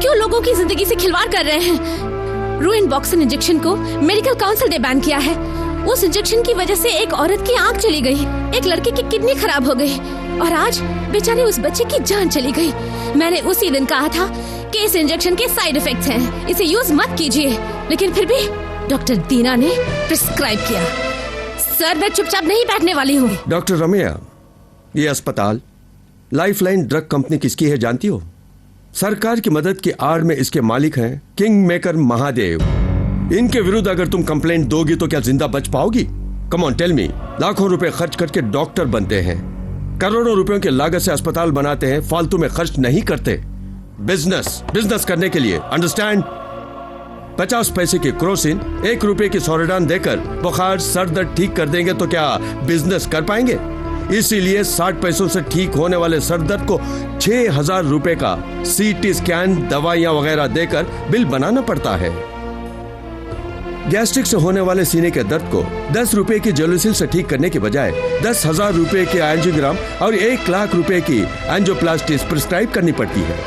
क्यों लोगों की जिंदगी से खिलवाड़ कर रहे हैं? रोइन बॉक्सन इंजेक्शन को मेडिकल काउंसिल ने बैन किया है। उस इंजेक्शन की वजह से एक औरत की आंख चली गई, एक लड़के की किडनी खराब हो गई और आज बेचारे उस बच्चे की जान चली गई। मैंने उसी दिन कहा था कि इस इंजेक्शन के साइड इफेक्ट्स हैं, इसे यूज मत कीजिए, लेकिन फिर भी डॉक्टर दीना ने प्रिस्क्राइब किया। सर मैं चुपचाप नहीं बैठने वाली हूँ। डॉक्टर रमैया, ये अस्पताल लाइफलाइन ड्रग कंपनी किसकी है जानती हो? सरकार की मदद की आड़ में इसके मालिक हैं किंग मेकर महादेव। इनके विरुद्ध अगर तुम कंप्लेंट दोगी तो क्या जिंदा बच पाओगी? Come on tell me. लाखों रुपए खर्च करके डॉक्टर बनते हैं, करोड़ों रुपयों की लागत से अस्पताल बनाते हैं, फालतू में खर्च नहीं करते। बिजनेस करने के लिए, अंडरस्टैंड? 50 पैसे की क्रोसिन, 1 रुपए की सोरेडान देकर बुखार सर दर्द ठीक कर देंगे तो क्या बिजनेस कर पाएंगे? इसीलिए 60 पैसों से ठीक होने वाले सर दर्द को 6000 रुपए का सीटी स्कैन, दवाइयां वगैरह देकर बिल बनाना पड़ता है। गैस्ट्रिक से होने वाले सीने के दर्द को 10 रुपए की जेलोसिल से ठीक करने के बजाय 10,000 रुपए के एंजियोग्राम और 1 लाख रुपए की एंजियोप्लास्टी प्रिस्क्राइब करनी पड़ती है।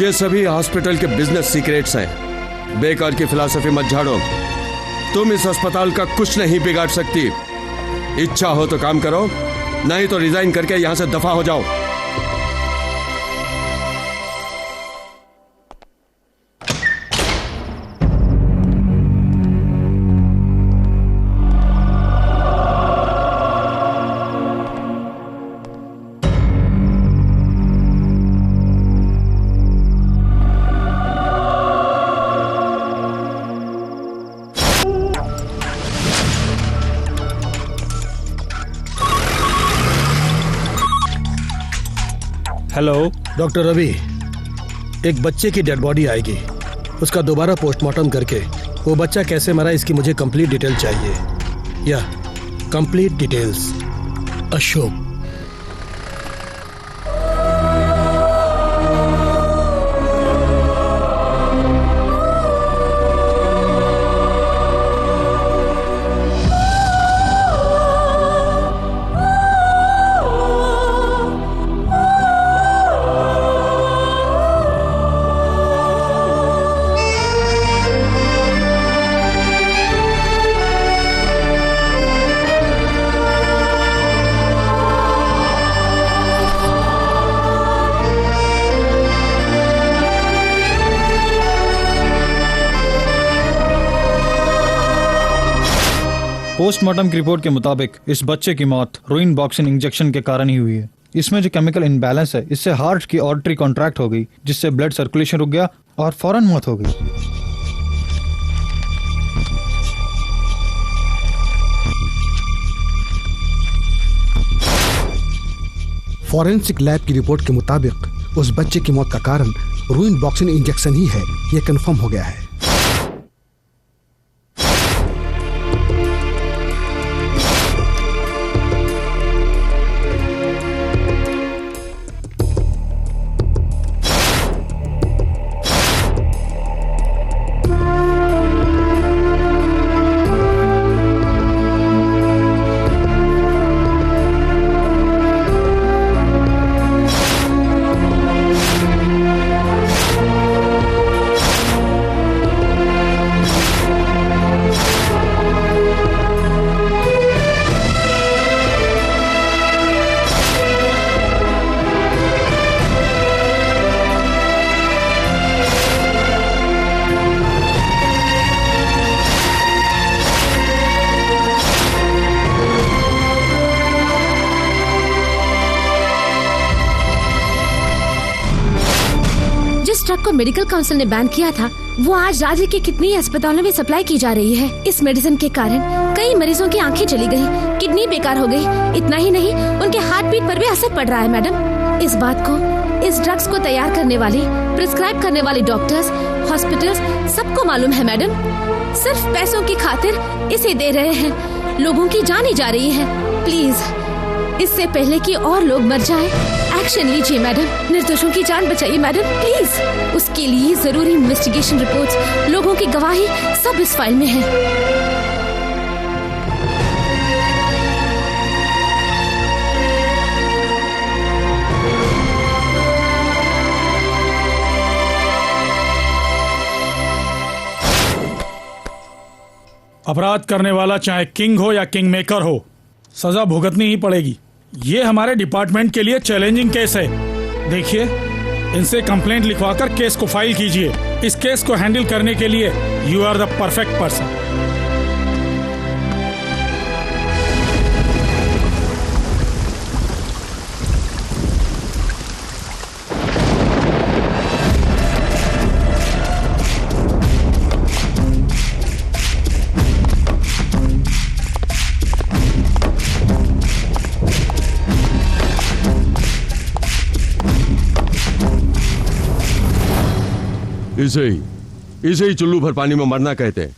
ये सभी हॉस्पिटल के बिजनेस सीक्रेट्स हैं। बेकार की फिलॉसफी मत झाड़ो। तुम इस अस्पताल का कुछ नहीं बिगाड़ सकती। इच्छा हो तो काम करो, नहीं तो रिजाइन करके यहां से दफा हो जाओ। हेलो डॉक्टर रवि, एक बच्चे की डेड बॉडी आएगी, उसका दोबारा पोस्टमार्टम करके वो बच्चा कैसे मरा इसकी मुझे कंप्लीट डिटेल चाहिए। या कंप्लीट डिटेल्स। अशोक। पोस्टमार्टम की रिपोर्ट के मुताबिक इस बच्चे की मौत रोइन बॉक्सिन इंजेक्शन के कारण ही हुई है। इसमें जो केमिकल इनबैलेंस है, इससे हार्ट की आर्टरी कॉन्ट्रैक्ट हो गई, जिससे ब्लड सर्कुलेशन रुक गया और फौरन मौत हो गई। फॉरेंसिक लैब की रिपोर्ट के मुताबिक उस बच्चे की मौत का कारण रोइन बॉक्सिन इंजेक्शन ही है, यह कंफर्म हो गया है। ड्रग को मेडिकल काउंसिल ने बैन किया था, वो आज राज्य के कितने अस्पतालों में सप्लाई की जा रही है। इस मेडिसिन के कारण कई मरीजों की आंखें चली गई, किडनी बेकार हो गई। इतना ही नहीं, उनके हार्ट बीट पर भी असर पड़ रहा है। मैडम, इस बात को, इस ड्रग्स को तैयार करने वाले, प्रिस्क्राइब करने वाले डॉक्टर्स, हॉस्पिटल्स सबको मालूम है। मैडम, सिर्फ पैसों की खातिर इसे दे रहे हैं, लोगों की जान ही जा रही है। प्लीज, इससे पहले कि और लोग मर जाएं, एक्शन लीजिए मैडम। निर्दोषों की जान बचाइए मैडम, प्लीज। उसके लिए जरूरी इन्वेस्टिगेशन रिपोर्ट्स, लोगों की गवाही सब इस फाइल में है। अपराध करने वाला चाहे किंग हो या किंग मेकर हो, सजा भुगतनी ही पड़ेगी। ये हमारे डिपार्टमेंट के लिए चैलेंजिंग केस है। देखिए, इनसे कंप्लेंट लिखवाकर केस को फाइल कीजिए। इस केस को हैंडल करने के लिए you are the perfect person. इसे ही चुल्लू भर पानी में मरना कहते हैं।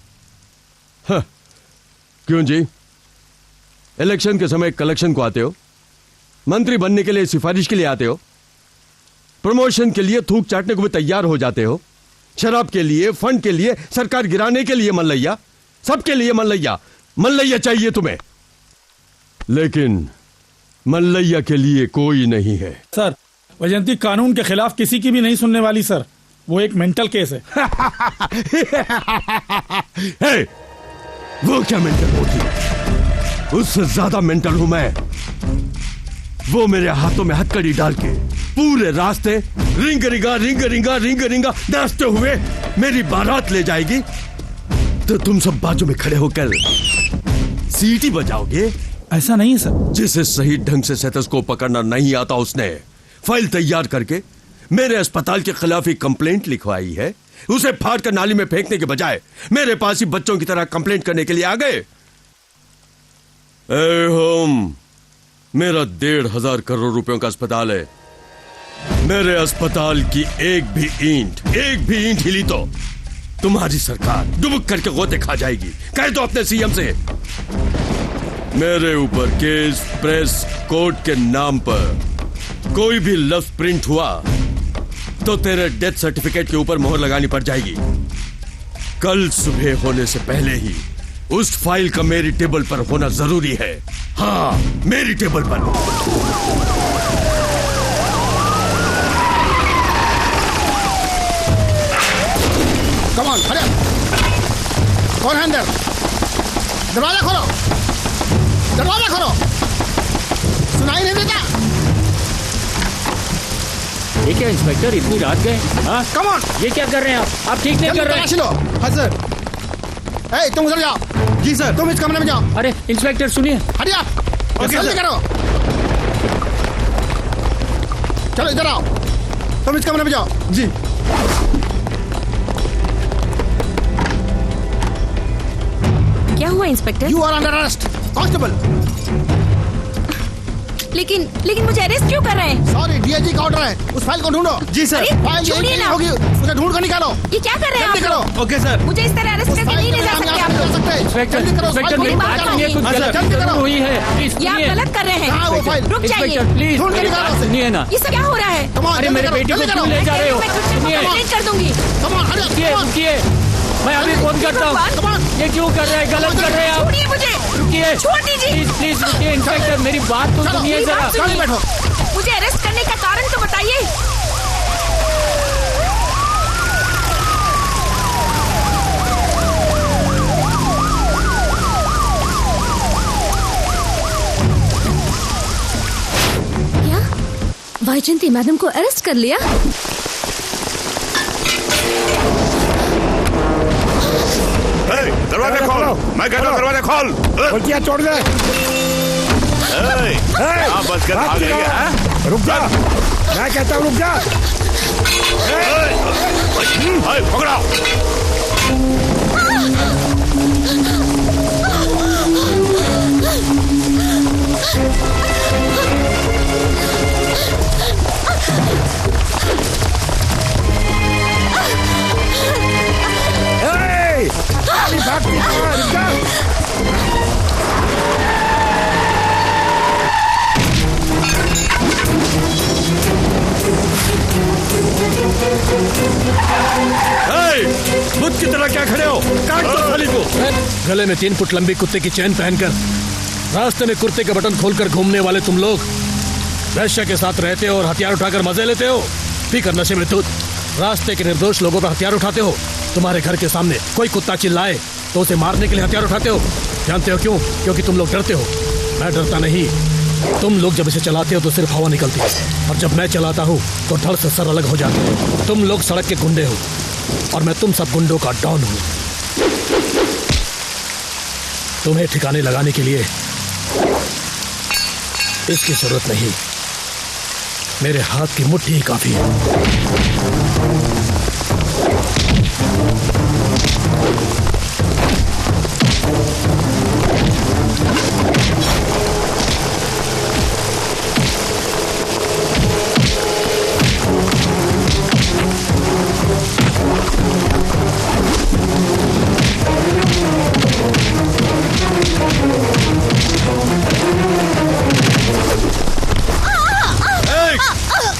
हाँ, क्यों जी? इलेक्शन के समय कलेक्शन को आते हो, मंत्री बनने के लिए सिफारिश के लिए आते हो, प्रमोशन के लिए थूक चाटने को भी तैयार हो जाते हो, शराब के लिए, फंड के लिए, सरकार गिराने के लिए मल्लैया, सबके लिए मल्लैया। मल्लैया चाहिए तुम्हें, लेकिन मल्लैया के लिए कोई नहीं है। सर, वैजयंती कानून के खिलाफ किसी की भी नहीं सुनने वाली सर। वो एक मेंटल केस है। hey, वो क्या मेंटल होती है? उससे ज्यादा मेंटल हूं मैं। वो मेरे हाथों में हथकड़ी डाल के पूरे रास्ते रिंग रिंगा नाचते हुए मेरी बारात ले जाएगी, तो तुम सब बाजू में खड़े होकर सीटी बजाओगे। ऐसा नहीं है सर। जिसे सही ढंग से स्टेथोस्कोप पकड़ना नहीं आता, उसने फाइल तैयार करके मेरे अस्पताल के खिलाफ ही कंप्लेंट लिखवाई है। उसे फाड़ कर नाली में फेंकने के बजाय मेरे पास ही बच्चों की तरह कंप्लेंट करने के लिए आ गए। होम, मेरा 1,500 करोड़ रुपयों का अस्पताल है। मेरे अस्पताल की एक भी ईंट हिली तो तुम्हारी सरकार डुबक करके गोते खा जाएगी। कह दो अपने सीएम से, मेरे ऊपर केस प्रेस कोर्ट के नाम पर कोई भी लफ्ज प्रिंट हुआ तो तेरे डेथ सर्टिफिकेट के ऊपर मोहर लगानी पड़ जाएगी। कल सुबह होने से पहले ही उस फाइल का मेरी टेबल पर होना जरूरी है। हाँ, मेरी टेबल पर। Come on, hurry up. कौन है अंदर? दरवाजा खोलो, दरवाजा खोलो। सुनाई नहीं देता? ये क्या इंस्पेक्टर, इतनी रात गए? हाँ, कम ऑन। ये क्या कर रहे हैं आप ठीक नहीं कर रहे हैं। हाँ सर। ए, तुम उधर जाओ। जी सर। तुम इस कमरे में जाओ। अरे इंस्पेक्टर सुनिए। Hurry up. Okay sir. करो। चलो इधर आओ। तुम इस कमरे में जाओ। जी। क्या हुआ inspector? You are under arrest, constable. लेकिन मुझे अरेस्ट क्यों कर रहे हैं? सॉरी, डीआईजी का ऑर्डर है। उस फाइल को ढूंढो। जी सर। फाइल यहीं ना होगी, उसे ढूंढ कर निकालो। ये क्या कर रहे हैं आप? करो। Okay sir. मुझे इस तरह अरेस्ट करके नहीं ले जा सकते आप लोग। इंस्पेक्टर, मेरी बात सुनिए, कुछ गलत हुई है। ये आप गलत कर रहे हैं। रुक जाइए, प्लीज, मेरी बात सुनिए ना। ये सब क्या हो रहा है? अरे मेरे बेटी को क्यों ले जा रहे हो? कंप्लेंट कर दूंगी। रुकिए, मैं अभी फोन करता हूँ। ये क्यों कर रहे हैं? गलत कर रहे हैं आप। छोड़िए मुझे। रुकिए, छोड़ दीजिए। प्लीज रुकिए इंस्पेक्टर, मेरी बात तो सुनिए जरा। बैठो। मुझे अरेस्ट करने का कारण तो बताइए। क्या वैजयंती मैडम को अरेस्ट कर लिया? दरवाजा खोल। मैं कहता हूँ दरवाजा खोल। क्या छोड़ दे। बस कर, आ गई। रुक जा, मैं कहता हूँ रुक जा। पकड़ाओ। भागती रुक जा। बुद्ध की तरह क्या खड़े हो? काट दो थाली को। गले में 3 फुट लंबी कुत्ते की चैन पहनकर रास्ते में कुर्ते के बटन खोलकर घूमने वाले तुम लोग वैश्य के साथ रहते हो और हथियार उठाकर मजे लेते हो। पीकर नशे में धुत रास्ते के निर्दोष लोगों पर हथियार उठाते हो। तुम्हारे घर के सामने कोई कुत्ता चिल्लाए तो उसे मारने के लिए हथियार उठाते हो। जानते हो क्यों? क्योंकि तुम लोग डरते हो। मैं डरता नहीं। तुम लोग जब इसे चलाते हो तो सिर्फ हवा निकलती है, और जब मैं चलाता हूँ तो धड़ से सर अलग हो जाते हो। तुम लोग सड़क के गुंडे हो और मैं तुम सब गुंडों का डॉन हूँ। तुम्हें ठिकाने लगाने के लिए इसकी जरूरत नहीं, मेरे हाथ की मुट्ठी ही काफी है।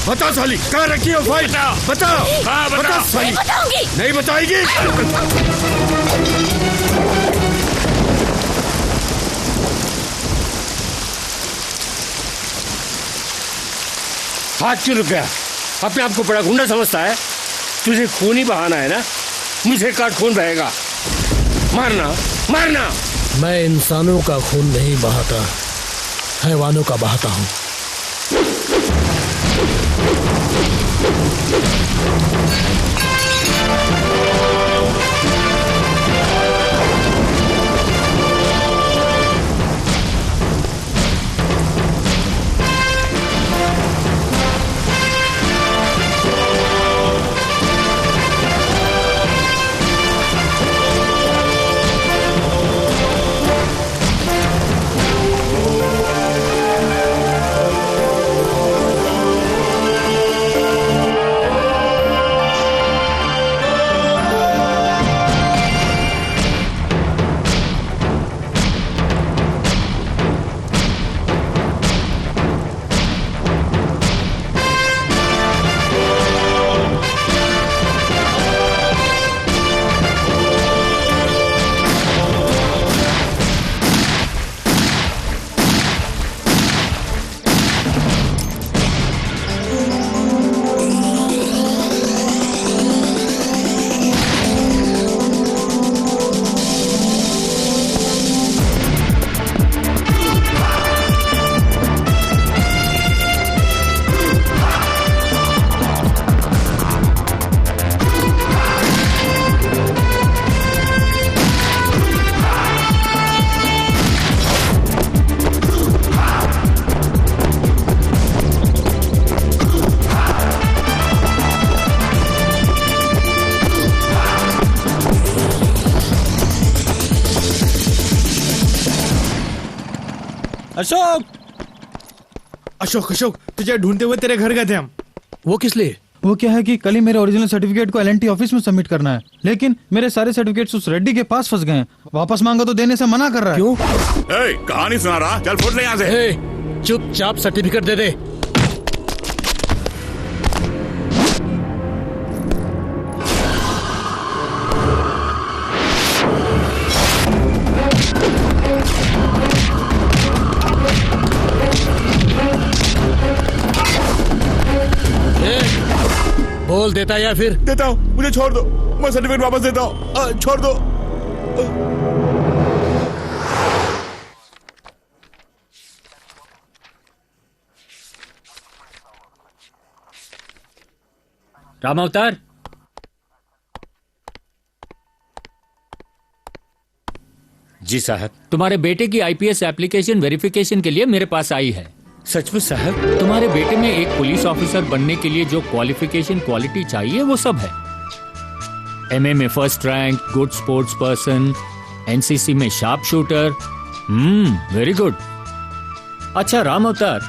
बता साली, कहाँ रखी हो फाइल? बताओ। हाँ, बता साली। नहीं बताऊंगी। नहीं बताएगी? हाथ क्यों रुक गया? अपने आप को बड़ा गुंडा समझता है? तुझे खून ही बहाना है ना? मुझे काट खून बहेगा। मारना मारना। मैं इंसानों का खून नहीं बहाता, हैवानों का बहाता हूँ। अशोक अशोक अशोक तुझे ढूंढते हुए तेरे घर गए थे हम। वो किस लिए? वो क्या है कि कल ही मेरे ओरिजिनल सर्टिफिकेट को एलएनटी ऑफिस में सबमिट करना है, लेकिन मेरे सारे सर्टिफिकेट्स उस रेड्डी के पास फंस गए हैं। वापस मांगा तो देने से मना कर रहा है। क्यों? कहानी सुना रहा, चल फुट ले यहाँ से। चुपचाप सर्टिफिकेट दे दे। बोल देता या फिर? देता हूँ, मुझे छोड़ दो, मैं सर्टिफिकेट वापस देता हूँ, छोड़ दो। राम अवतार, जी साहब। तुम्हारे बेटे की आईपीएस एप्लीकेशन वेरिफिकेशन के लिए मेरे पास आई है। सचमुच साहब? तुम्हारे बेटे में एक पुलिस ऑफिसर बनने के लिए जो क्वालिफिकेशन क्वालिटी चाहिए वो सब है। एमए में first rank, good sports person, NCC में शार्प शूटर। Very good. अच्छा राम अवतार,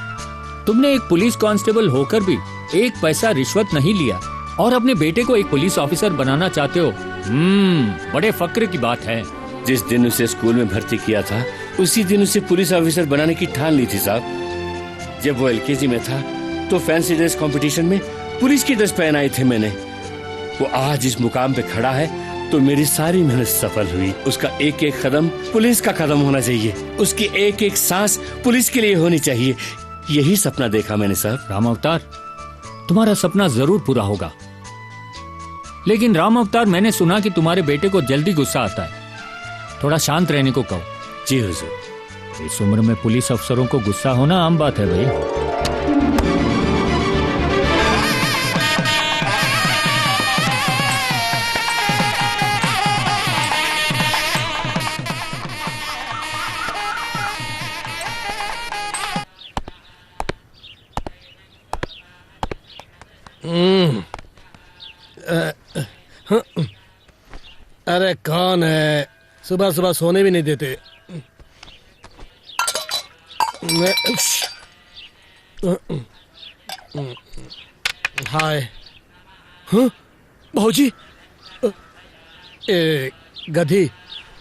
तुमने एक पुलिस कांस्टेबल होकर भी एक पैसा रिश्वत नहीं लिया और अपने बेटे को एक पुलिस ऑफिसर बनाना चाहते हो। बड़े फक्र की बात है। जिस दिन उसे स्कूल में भर्ती किया था उसी दिन उसे पुलिस ऑफिसर बनाने की ठान ली थी साहब। जब वो एलकेजी में था तो फैंसी ड्रेस कंपटीशन में पुलिस की ड्रेस पहनाई थे मैंने। वो आज इस मुकाम पे खड़ा है तो मेरी सारी मेहनत सफल हुई। उसका एक एक कदम पुलिस का कदम होना चाहिए, उसकी एक एक सांस पुलिस के लिए होनी चाहिए। यही सपना देखा मैंने साहब। राम अवतार, तुम्हारा सपना जरूर पूरा होगा, लेकिन राम अवतार मैंने सुना कि तुम्हारे बेटे को जल्दी गुस्सा आता है। थोड़ा शांत रहने को कहो। जी हुजूर। इस उम्र में पुलिस अफसरों को गुस्सा होना आम बात है भाई। अरे कौन है? सुबह सुबह सोने भी नहीं देते। हाय। भाऊजी, गधी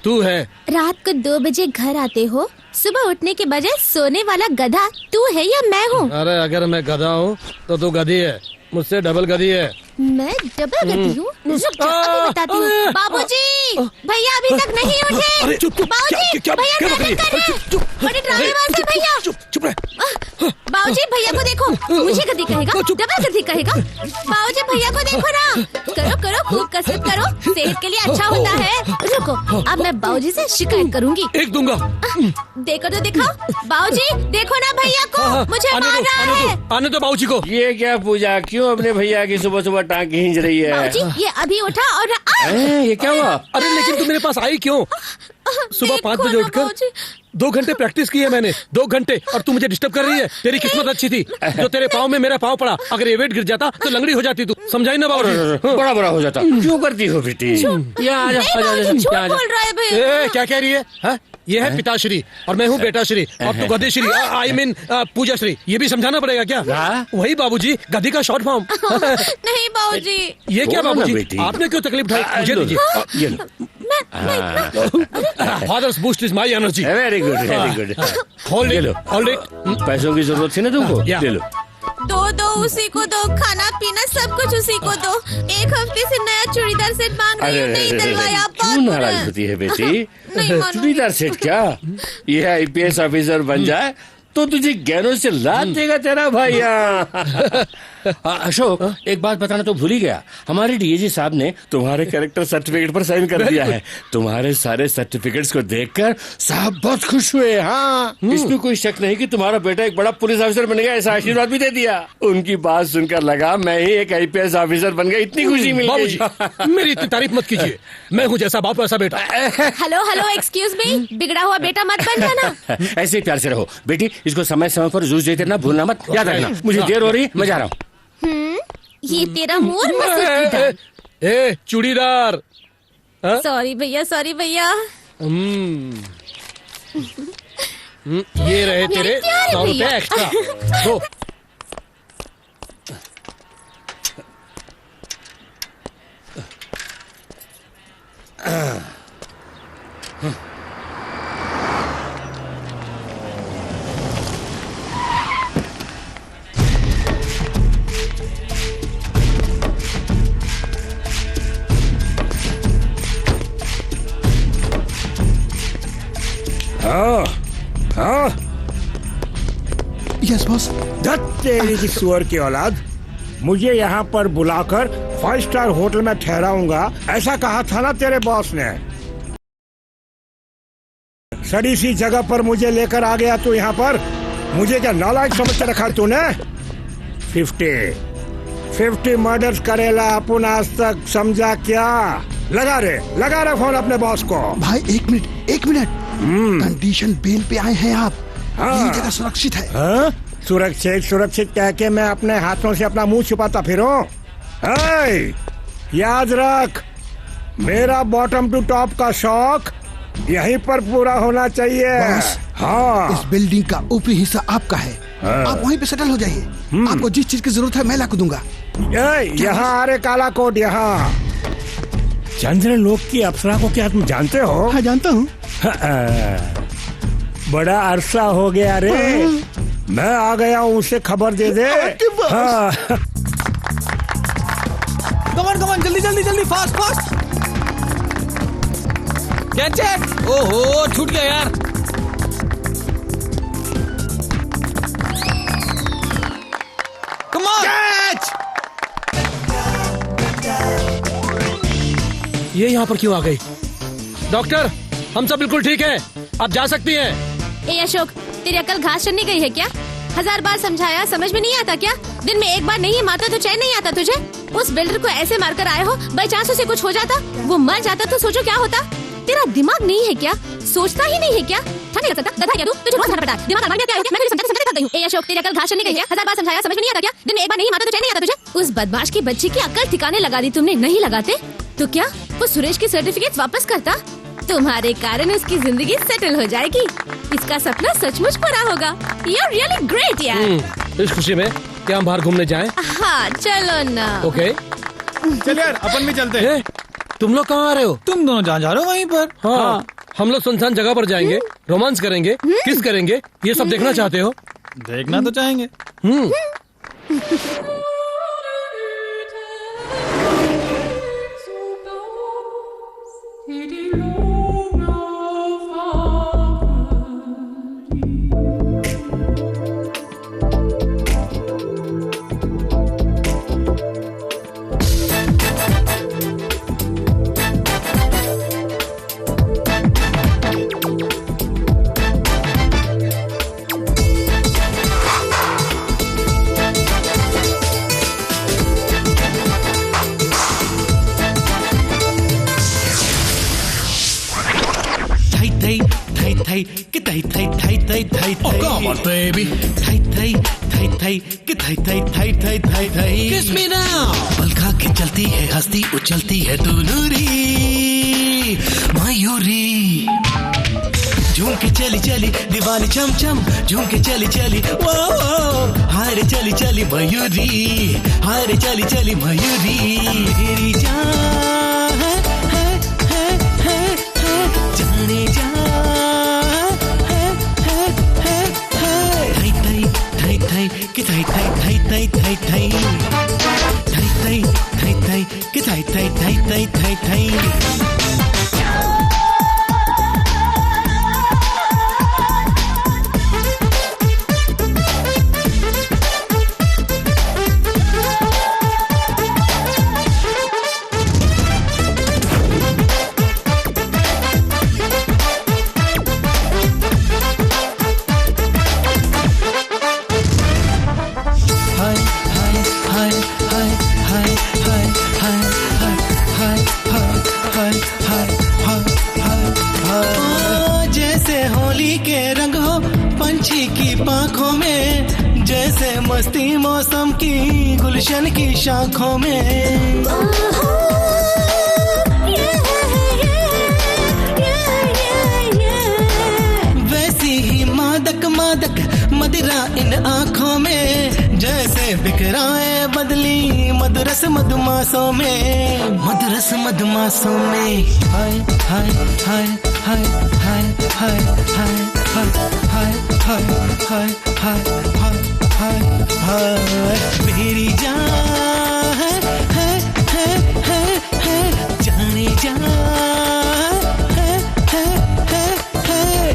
तू है? रात को 2 बजे घर आते हो, सुबह उठने के बजाय सोने वाला गधा तू है या मैं हूँ? अरे अगर मैं गधा हूँ तो तू गधी है, मुझसे डबल गधी है। मैं डबल गधी हूँ? रुक जा, अभी बताती हूँ। बाबूजी, भैया अभी तक नहीं उठे। बाबूजी, भैया ड्राइविंग कर रहे हैं। बड़े ड्रामेबाज हैं भैया। चुप रह। बाबूजी, भैया को देखो। मुझे गधी कहेगा, डबल गधी कहेगा। बाबूजी, भैया को देखो ना। करो करो, खूब कसरत करो, सेहत के लिए अच्छा होता है। रुको, अब मैं बाबूजी से शिकायत करूंगी। एक दूंगा। देखो तो दिखाओ। बाबूजी, देखो ना भैया को, मुझे मार रहा है। आने दो बाबूजी को। ये क्या पूजा, क्यों अपने भैया की सुबह सुबह टांग खींच रही है? बाबूजी, ये अभी उठा और ये क्या हुआ? अरे लेकिन तू मेरे पास आई क्यों? सुबह 5 बजे उठकर 2 घंटे प्रैक्टिस की है मैंने, 2 घंटे, और तू मुझे डिस्टर्ब कर रही है। तेरी किस्मत अच्छी थी जो तेरे पाँव में मेरा पाँव पड़ा। अगर ये वेट गिर जाता तो लंगड़ी हो जाती तू। समझाई ना बाबूजी? बड़ा बड़ा हो जाता। क्यों करती हो बेटी? क्या कह रही है? ये है पिताश्री और मैं हूँ बेटाश्री और तू गधेश्री, आई मीन पूजाश्री। ये भी समझाना पड़ेगा क्या? वही बाबूजी, गधी का शॉर्ट फॉर्म। नहीं बाबूजी। ये क्या बाबूजी, आपने क्यों तकलीफ उठाई? मुझे दीजिए। Father's boost is my energy. Very good, very good. Hold it, hold it. पैसों की जरूरत थी ना तुमको, ले लो। दो उसी को दो, खाना पीना सब कुछ उसी को दो। 1 हफ्ते से नया चूड़ीदार सेट मांग रही हूँ, नहीं दिलवाया। क्यों नाराज होती है बेटी? चूड़ीदार सेट क्या? ये IPS ऑफिसर बन जाए तो तुझे गहनों से लाद देगा तेरा भैया। अशोक, एक बात बताना तो भूल ही गया। हमारे DAG साहब ने तुम्हारे कैरेक्टर सर्टिफिकेट पर साइन कर दिया है। तुम्हारे सारे सर्टिफिकेट्स को देखकर साहब बहुत खुश हुए। हाँ, इसमें कोई शक नहीं कि तुम्हारा बेटा एक बड़ा पुलिस ऑफिसर बन गया, ऐसा आशीर्वाद भी दे दिया। उनकी बात सुनकर लगा मैं ही एक IPS ऑफिसर बन गया, इतनी खुशी मिल गई। मेरी इतनी तारीफ मत कीजिए, मैं हूँ जैसा बाप वैसा बेटा। हेलो हेलो, एक्सक्यूज मी, बिगड़ा हुआ बेटा मत बन जाना। ऐसे ही प्यार से रहो बेटी, इसको समय समय पर जूस देते रहना, भूलना मत। याद रखना, मुझे देर हो रही, मैं जा रहा हूँ। ये तेरा मुंह। ए चूड़ीदार। सॉरी भैया, सॉरी भैया। ये रहे तेरे 100 रुपए एक्स्ट्रा। दो। Yes boss. तेरी की सुअर की औलाद, मुझे यहाँ पर बुलाकर 5 स्टार होटल में ठहराऊंगा ऐसा कहा था ना तेरे बॉस ने। सड़ी सी जगह पर मुझे लेकर आ गया तू यहाँ पर। मुझे क्या नालायक समझ के रखा तूने? 50 मर्डर्स करेला अपन आज तक, समझा क्या? लगा रे फोन अपने बॉस को। भाई एक मिनट। कंडीशन बेल पे आए हैं आप। ये जगह सुरक्षित है। हाँ? सुरक्षित कह के मैं अपने हाथों से अपना मुंह छुपाता फिरूं? याद रख, मेरा बॉटम टू टॉप का शौक यहीं पर पूरा होना चाहिए। हाँ, इस बिल्डिंग का ऊपरी हिस्सा आपका है। आप वहीं पे सेटल हो जाइए। आपको जिस चीज की जरूरत है मैं ला के दूंगा। यहाँ आ रे काला कोट, यहाँ चंद्रलोक की अप्सरा को क्या तुम जानते हो? हाँ जानता हूँ। बड़ा अरसा हो गया रे। मैं आ गया हूँ, उसे खबर दे दे। हाँ। कमान जल्दी फास्ट। कैच। ओहो, छूट गया यार। कमान कैच। ये यहाँ पर क्यों आ गई? डॉक्टर, हम सब बिल्कुल ठीक हैं। आप जा सकती हैं। ए अशोक, तेरी अकल घास चढ़ने गई है क्या? 1000 बार समझाया, समझ में नहीं आता क्या? दिन में एक बार नहीं मारता तो चैन नहीं आता तुझे? उस बिल्डर को ऐसे मारकर आए हो, बाई चांस उसे कुछ हो जाता, वो मर जाता तो सोचो क्या होता? तेरा दिमाग नहीं है क्या? सोचता ही नहीं है क्या? नहीं लगता गधा क्या तू? तुझे रोज घर पटा दिमाग लगा क्या है? मैं तुझे समझाते थक गई हूं। ए अशोक, तेरी अकल घास चढ़ने गई है। 1000 बार समझाया, समझ में नहीं आता क्या? दिन में एक बार नहीं मारता तो चैन नहीं आता तुझे? उस बदमाश की बच्ची की अकल ठिकाने लगा दी तुमने। नहीं लगाते तो क्या वो सुरेश की सर्टिफिकेट वापस करता? तुम्हारे कारण उसकी जिंदगी सेटल हो जाएगी। इसका सपना सचमुच पूरा होगा। You're really great यार। इस खुशी में क्या हम बाहर घूमने जाएं? हाँ चलो ना। ओके चल यार, अपन भी चलते हैं। तुम लोग कहाँ आ रहे हो? तुम दोनों जहाँ जा रहे हो वहीं पर। हाँ, हम लोग सुनसान जगह पर जाएंगे, रोमांस करेंगे, किस करेंगे, ये सब देखना चाहते हो? देखना तो चाहेंगे। Kiss me now। पल खा के चलती है, हंसती उछलती है तू नूरी मयूरी। झूम के चली चली दीवानी चम चम, झूम के चली चली वो हारे चली चली मयूरी, हारे चली चली मयूरी। मेरी जान है जाने जा कि थाई थाई थाई थाई थाई थाई थाई थाई थाई कि थाई थाई थाई थाई थाई थाई। जैसे होली के रंग हो पंछी की पाँखों में, जैसे मस्ती मौसम की गुलशन की शाखों में। वैसी ही मादक मादक मदिरा इन आँखों में, जैसे बिखराए बदली मधुरस मधुमासों में, मधुरस मधुमासों में। हाय हाय हाय हाय हाय हाय हाय हाय हाय हाय हाय हाय हाय हाय। मेरी जान है जाने जा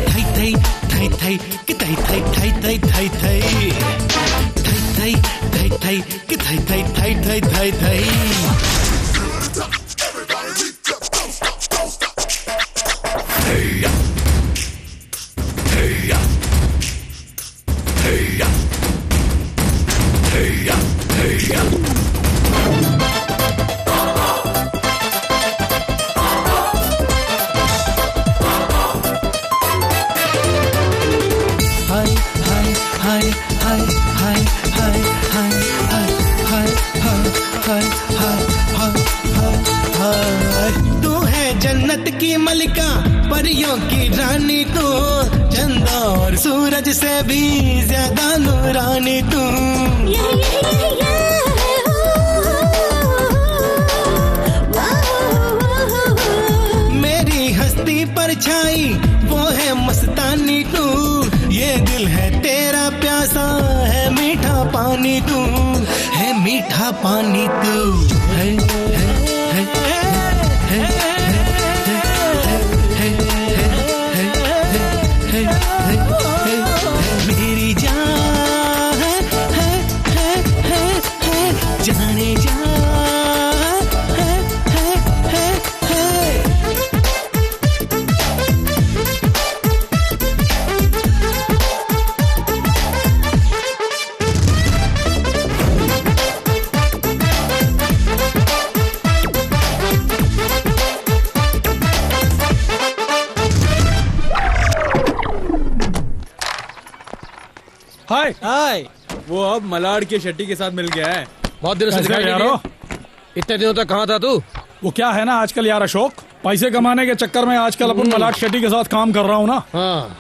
थाई थाई थाई कि थाई थाई थाई थाई थाई थाई थाई थाई थाई कि थाई थाई थाई थाई थाई थाई। तू है जन्नत की मलिका, परियों की रानी तू, चंदा और सूरज से भी ज्यादा नूरानी तू। मेरी हस्ती पर छाई वो है मस्तानी तू, ये दिल है तेरा प्यासा है मीठा पानी तू, है मीठा पानी तू। मेरी जान है जाने जा हाय हाय। वो अब मलाड के शेट्टी के साथ मिल गया है। बहुत दिनों से दिखाई नहीं दिया। इतने दिनों तक कहाँ था तू? वो क्या है ना आजकल यार अशोक, पैसे कमाने के चक्कर में आजकल अपन मलाड शेट्टी के साथ काम कर रहा हूँ ना। हाँ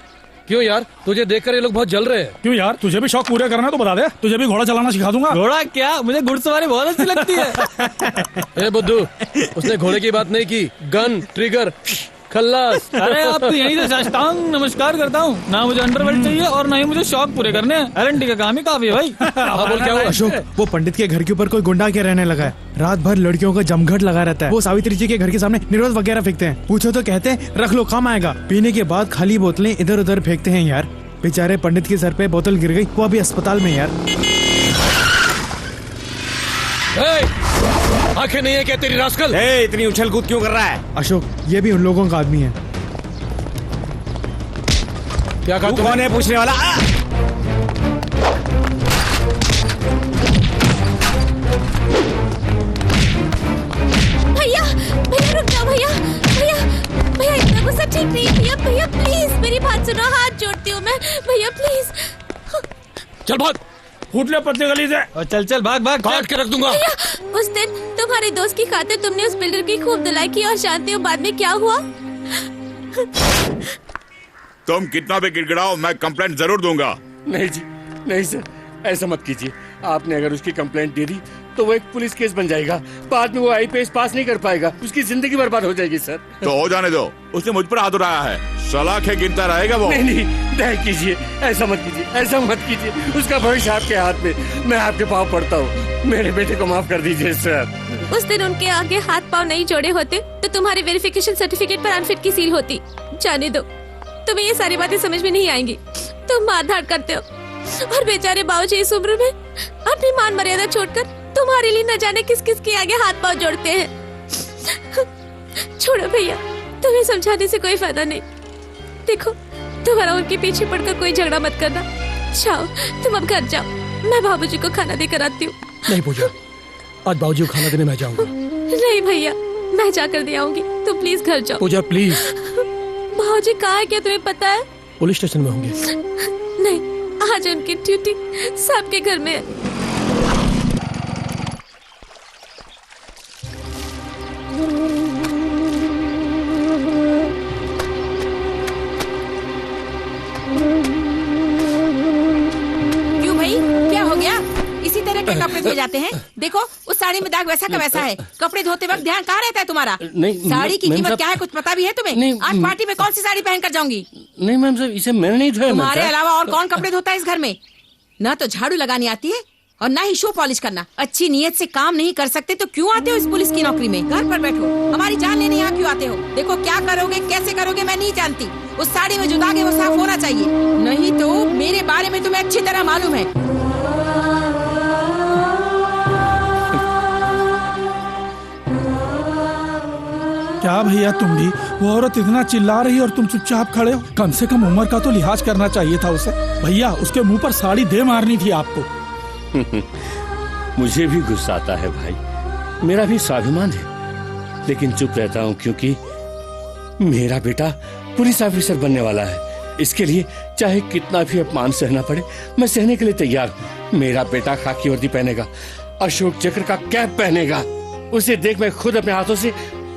क्यों यार, तुझे देखकर ये लोग बहुत जल रहे हैं। क्यों यार, तुझे भी शौक पूरे करना है तो बता दे, तुझे भी घोड़ा चलाना सिखा दूंगा। घोड़ा क्या, मुझे घुड़सवारी बहुत अच्छी लगती है। ए बुद्धू, उसने घोड़े की बात नहीं की, गन, ट्रिगर, खल्लास। अरे आप तो यहीं से साष्टांग नमस्कार करता हूँ। ना मुझे अंडरवर्ल्ड चाहिए और ना ही मुझे शौक पूरे करने हैं। एलएनटी का काम ही काफी है भाई। हाँ बोल क्या हुआ? अशोक, वो पंडित के घर के ऊपर कोई गुंडा के रहने लगा है। रात भर लड़कियों का जमघट लगा रहता है। वो सावित्री जी के घर के सामने निर्वत वगैरह फेंकते हैं। पूछो तो कहते हैं रख लो काम आएगा। पीने के बाद खाली बोतलें इधर उधर फेंकते हैं यार। बेचारे पंडित के सर पे बोतल गिर गई, वो अभी अस्पताल में यार। आंखें नहीं है क्या तेरी रास्कल? इतनी उछल कूद क्यों कर रहा है? अशोक, ये भी उन लोगों का आदमी है। क्या कहा तू कौन है पूछने वाला? भैया भैया रुक जाओ भैया। भैया भैया इतना गुस्सा ठीक नहीं है। भैया भैया प्लीज मेरी बात सुनो, हाथ जोड़ती हूँ मैं। भैया प्लीज। चल भाग, फूट ले पतली गली से। और चल चल भाग भाग, काट के रख दूंगा। भैया उस दिन तुम्हारे दोस्त की खातिर तुमने उस बिल्डर की खूब धुलाई की और जानते हो बाद में क्या हुआ? तुम कितना भी गिड़गिड़ाओ, मैं कंप्लेंट जरूर दूंगा। नहीं जी, नहीं सर, ऐसा मत कीजिए। आपने अगर उसकी कंप्लेंट दे दी तो वो एक पुलिस केस बन जाएगा। बाद में वो आईपीएस पास नहीं कर पाएगा, उसकी जिंदगी बर्बाद हो जाएगी सर। तो हो जाने दो, उसने मुझ पर हाथ उठाया है, सलाखें गिनता रहेगा वो। नहीं नहीं, दया कीजिए, ऐसा मत कीजिए, ऐसा मत कीजिए। उसका भविष्य आपके हाथ में। मैं आपके पाँव पड़ता हूँ, मेरे बेटे को माफ कर दीजिए सर। उस दिन उनके आगे हाथ पाँव नहीं जोड़े होते तो तुम्हारी वेरिफिकेशन सर्टिफिकेट पर अनफिट की सील होती। जाने दो, तुम्हें ये सारी बातें समझ में नहीं आएंगी। तुम मारधाड़ करते हो और बेचारे बाबूजी इस उम्र में अपनी मान मर्यादा छोड़कर तुम्हारे लिए न जाने किस किस के आगे हाथ पाँव जोड़ते हैं। छोड़ो भैया, तुम्हें समझाने से कोई फायदा नहीं। देखो, तुम्हारा उनके पीछे पड़कर कोई झगड़ा मत करना। जाओ, तुम अब घर जाओ, मैं बाबूजी को खाना देकर आती हूँ। नहीं पूजा, आज बाबूजी को खाना देने मैं जाऊंगा। नहीं भैया, मैं जाकर दे आऊंगी, तुम प्लीज घर जाओ। पूजा प्लीज। बाबूजी कहाँ है क्या तुम्हें पता है? पुलिस स्टेशन में होंगे। नहीं, आज उनकी ड्यूटी सबके घर में है। क्यों भाई, क्या हो गया? इसी तरह के कपड़े धोए जाते हैं। देखो उस साड़ी में दाग वैसा का वैसा है। कपड़े धोते वक्त ध्यान कहाँ रहता है तुम्हारा? नहीं, साड़ी की मैम कीमत साहब- क्या है कुछ पता भी है तुम्हें? नहीं, आज पार्टी में कौन सी साड़ी पहन कर जाऊंगी? नहीं मैम साहब, इसे मैंने नहीं धोया। तुम्हारे अलावा और कौन कपड़े धोता है इस घर में? ना तो झाड़ू लगानी आती है और ना ही शू पॉलिश करना। अच्छी नीयत से काम नहीं कर सकते तो क्यों आते हो इस पुलिस की नौकरी में? घर पर बैठो, हमारी जान लेने यहाँ क्यों आते हो? देखो क्या करोगे कैसे करोगे मैं नहीं जानती। उस साड़ी में जो दाग है वो साफ होना चाहिए, नहीं तो मेरे बारे में तुम्हें अच्छी तरह मालूम है। क्या भैया तुम भी? वो औरत इतना चिल्ला रही और तुम चुपचाप खड़े हो। कम से कम उम्र का तो लिहाज करना चाहिए था उसे। भैया उसके मुंह पर साड़ी दे मारनी थी आपको। मुझे भी गुस्सा आता है भाई, मेरा भी स्वाभिमान है, लेकिन चुप रहता हूँ क्योंकि मेरा बेटा पुलिस ऑफिसर बनने वाला है। इसके लिए चाहे कितना भी अपमान सहना पड़े, मैं सहने के लिए तैयार हूँ। मेरा बेटा खाकी वर्दी पहनेगा, अशोक चक्र का कैप पहनेगा। उसे देख मैं खुद अपने हाथों से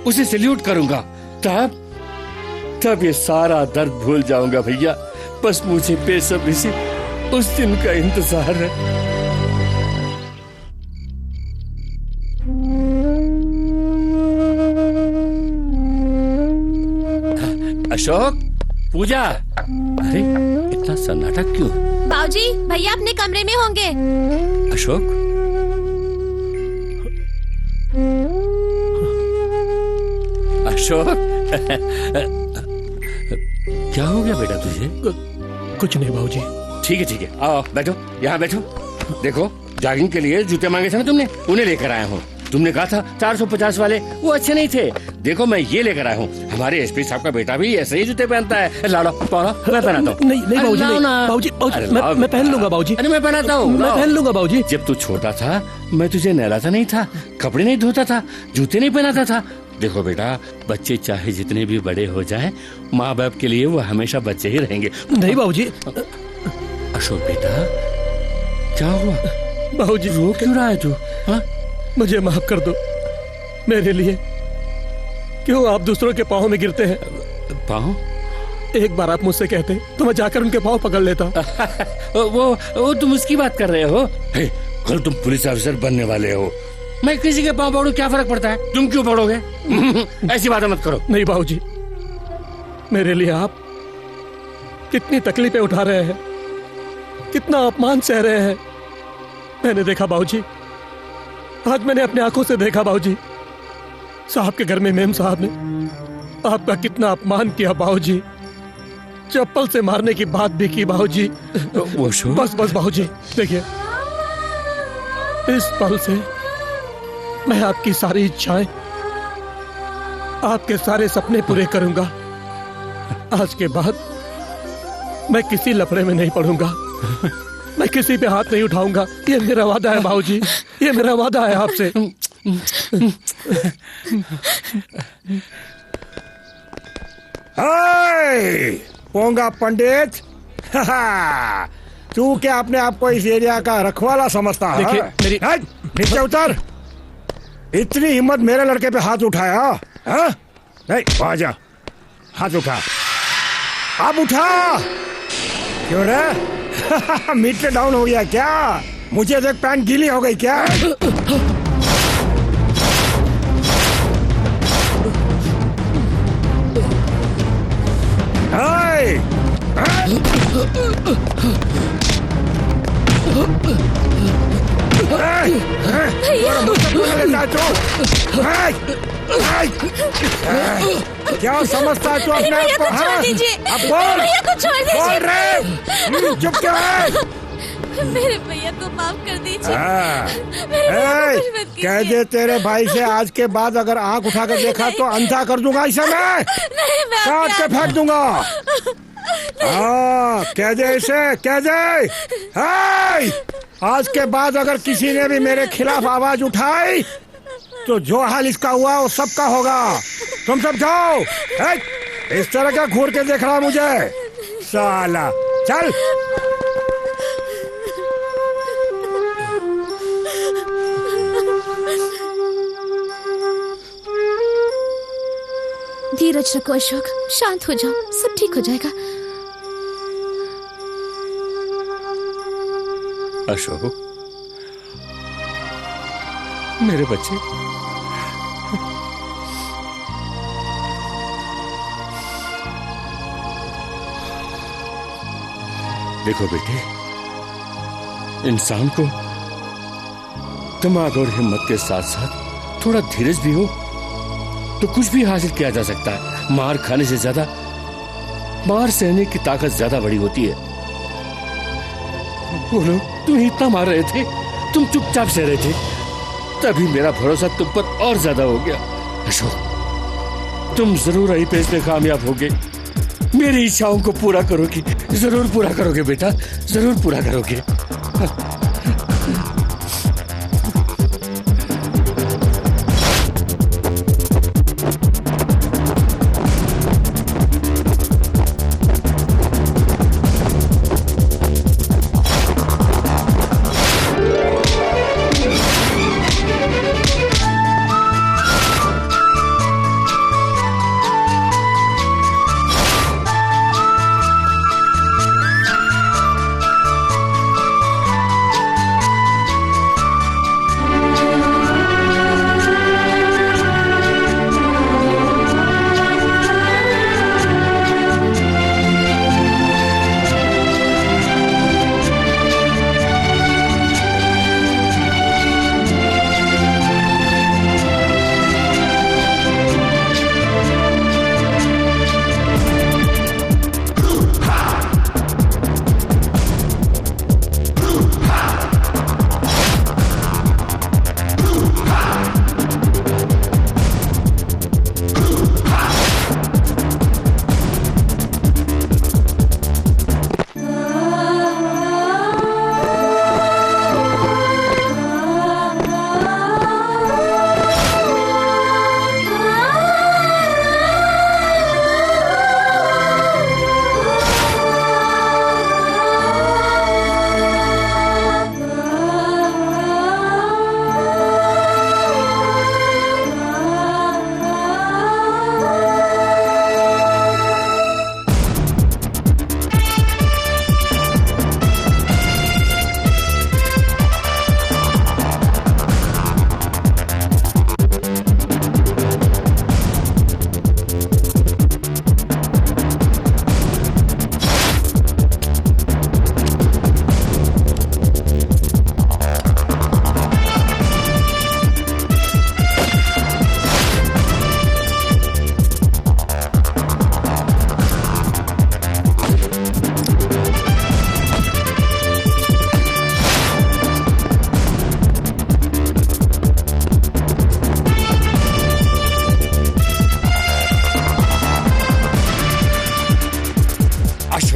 उसे सैल्यूट करूंगा। तब ये सारा दर्द भूल जाऊंगा भैया। बस मुझे बेसब्री से उस दिन का इंतजार है। अशोक, पूजा, अरे इतना सन्नाटा क्यों? बाबूजी, भैया अपने कमरे में होंगे। अशोक, अशोक, क्या हो गया बेटा तुझे? कुछ नहीं बाबूजी। ठीक है, आओ बैठो, यहाँ बैठो। देखो, जॉगिंग के लिए जूते मांगे थे ना तुमने, उन्हें लेकर आया हूँ। तुमने कहा था 450 वाले, वो अच्छे नहीं थे। देखो मैं ये लेकर आया हूँ। हमारे एसपी साहब का बेटा भी ऐसे ही जूते पहनता है। लाओ मैं पहनाता हूँ। नहीं बाबूजी, मैं पहन लूंगा बाबूजी। अरे मैं पहनाता हूँ, मैं पहन लूंगा बाबूजी। जब तू छोटा था मैं तुझे नहलाता नहीं था, कपड़े नहीं धोता था, जूते नहीं पहनाता था। देखो बेटा, बच्चे चाहे जितने भी बड़े हो जाएं, माँ बाप के लिए वो हमेशा बच्चे ही रहेंगे। नहीं बाबूजी। अशोक बेटा, क्या हुआ? बाबूजी रो क्यों रहा है तू? हाँ? मुझे माफ कर दो। मेरे लिए क्यों आप दूसरों के पाँव में गिरते हैं? पाँव? एक बार आप मुझसे कहते तो मैं जाकर उनके पाँव पकड़ लेता। वो तुम उसकी बात कर रहे हो? कल तुम पुलिस ऑफिसर बनने वाले हो, मैं किसी के पाँव पकड़ूं, क्या फर्क पड़ता है? तुम क्यों पकड़ोगे? ऐसी बातें मत करो। नहीं बाबूजी, मेरे लिए आप कितनी तकलीफें उठा रहे हैं, कितना अपमान सह रहे हैं। मैंने देखा बाबूजी, आज मैंने अपने आंखों से देखा बाबूजी, साहब के घर में मेम साहब ने आपका कितना अपमान किया बाबूजी, चप्पल से मारने की बात भी की बाबूजी। बस बस बाबूजी, देखिए इस पल से मैं आपकी सारी इच्छाएं, आपके सारे सपने पूरे करूंगा। आज के बाद मैं किसी लफड़े में नहीं पड़ूंगा, मैं किसी पे हाथ नहीं उठाऊंगा। ये मेरा वादा है बाबूजी, ये मेरा वादा है आपसे। पोंगा पंडित, तू क्या अपने आप को इस एरिया का रखवाला समझता है? देखिए मेरी नीचे उतर। इतनी हिम्मत मेरे लड़के पे हाथ उठाया? हाँ? नहीं, आ जा, हाथ उठा, अब उठा। क्यों रे? मीटर डाउन हो गया क्या? मुझे देख पैंट गीली हो गई क्या? क्या समझता है तू अपने आप को? अब बोल, बोल रे, चुप क्यों है? मेरे भैया को माफ कर दीजिए। कह दे तेरे भाई से आज के बाद अगर आंख उठा कर देखा तो अंधा कर दूंगा इसे, मैं काट के फेंक दूंगा। हाँ, कह दे इसे, कह दे। आज के बाद अगर किसी ने भी मेरे खिलाफ आवाज उठाई तो जो हाल इसका हुआ वो सबका होगा। तुम सब जाओ। इस तरह का घूर के देख रहा मुझे, साला। चल। धीरज रखो अशोक, शांत हो जाओ, सब ठीक हो जाएगा। अशोक, मेरे बच्चे, देखो बेटे, इंसान को दिमाग और हिम्मत के साथ साथ थोड़ा धीरज भी हो तो कुछ भी हासिल किया जा सकता है। मार खाने से ज्यादा मार सहने की ताकत ज्यादा बड़ी होती है। वो लोग तुम्हें इतना मार रहे थे, तुम चुपचाप सह रहे थे, तभी मेरा भरोसा तुम पर और ज्यादा हो गया। अशोक, तुम जरूर आईपीएस में कामयाब होगे, मेरी इच्छाओं को पूरा करोगे, जरूर पूरा करोगे बेटा, जरूर पूरा करोगे।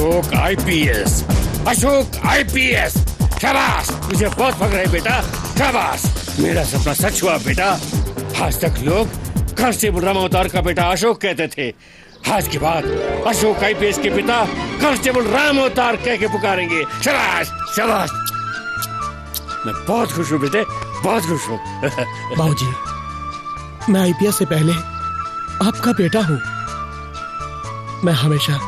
Ashok IPS, Ashok IPS. शाबाश, मुझे बहुत फख्र है बेटा, शाबाश। मेरा सपना सच हुआ बेटा। आज तक लोग कांस्टेबल राम अवतार का बेटा अशोक कहते थे, आज के बाद अशोक आईपीएस के पिता कांस्टेबल राम अवतार कह के पुकारेंगे। शाबाश शाबाश। मैं बहुत खुश हूँ बेटे, बहुत खुश हूँ। बाबूजी, मैं आईपीएस से पहले आपका बेटा हूँ। मैं हमेशा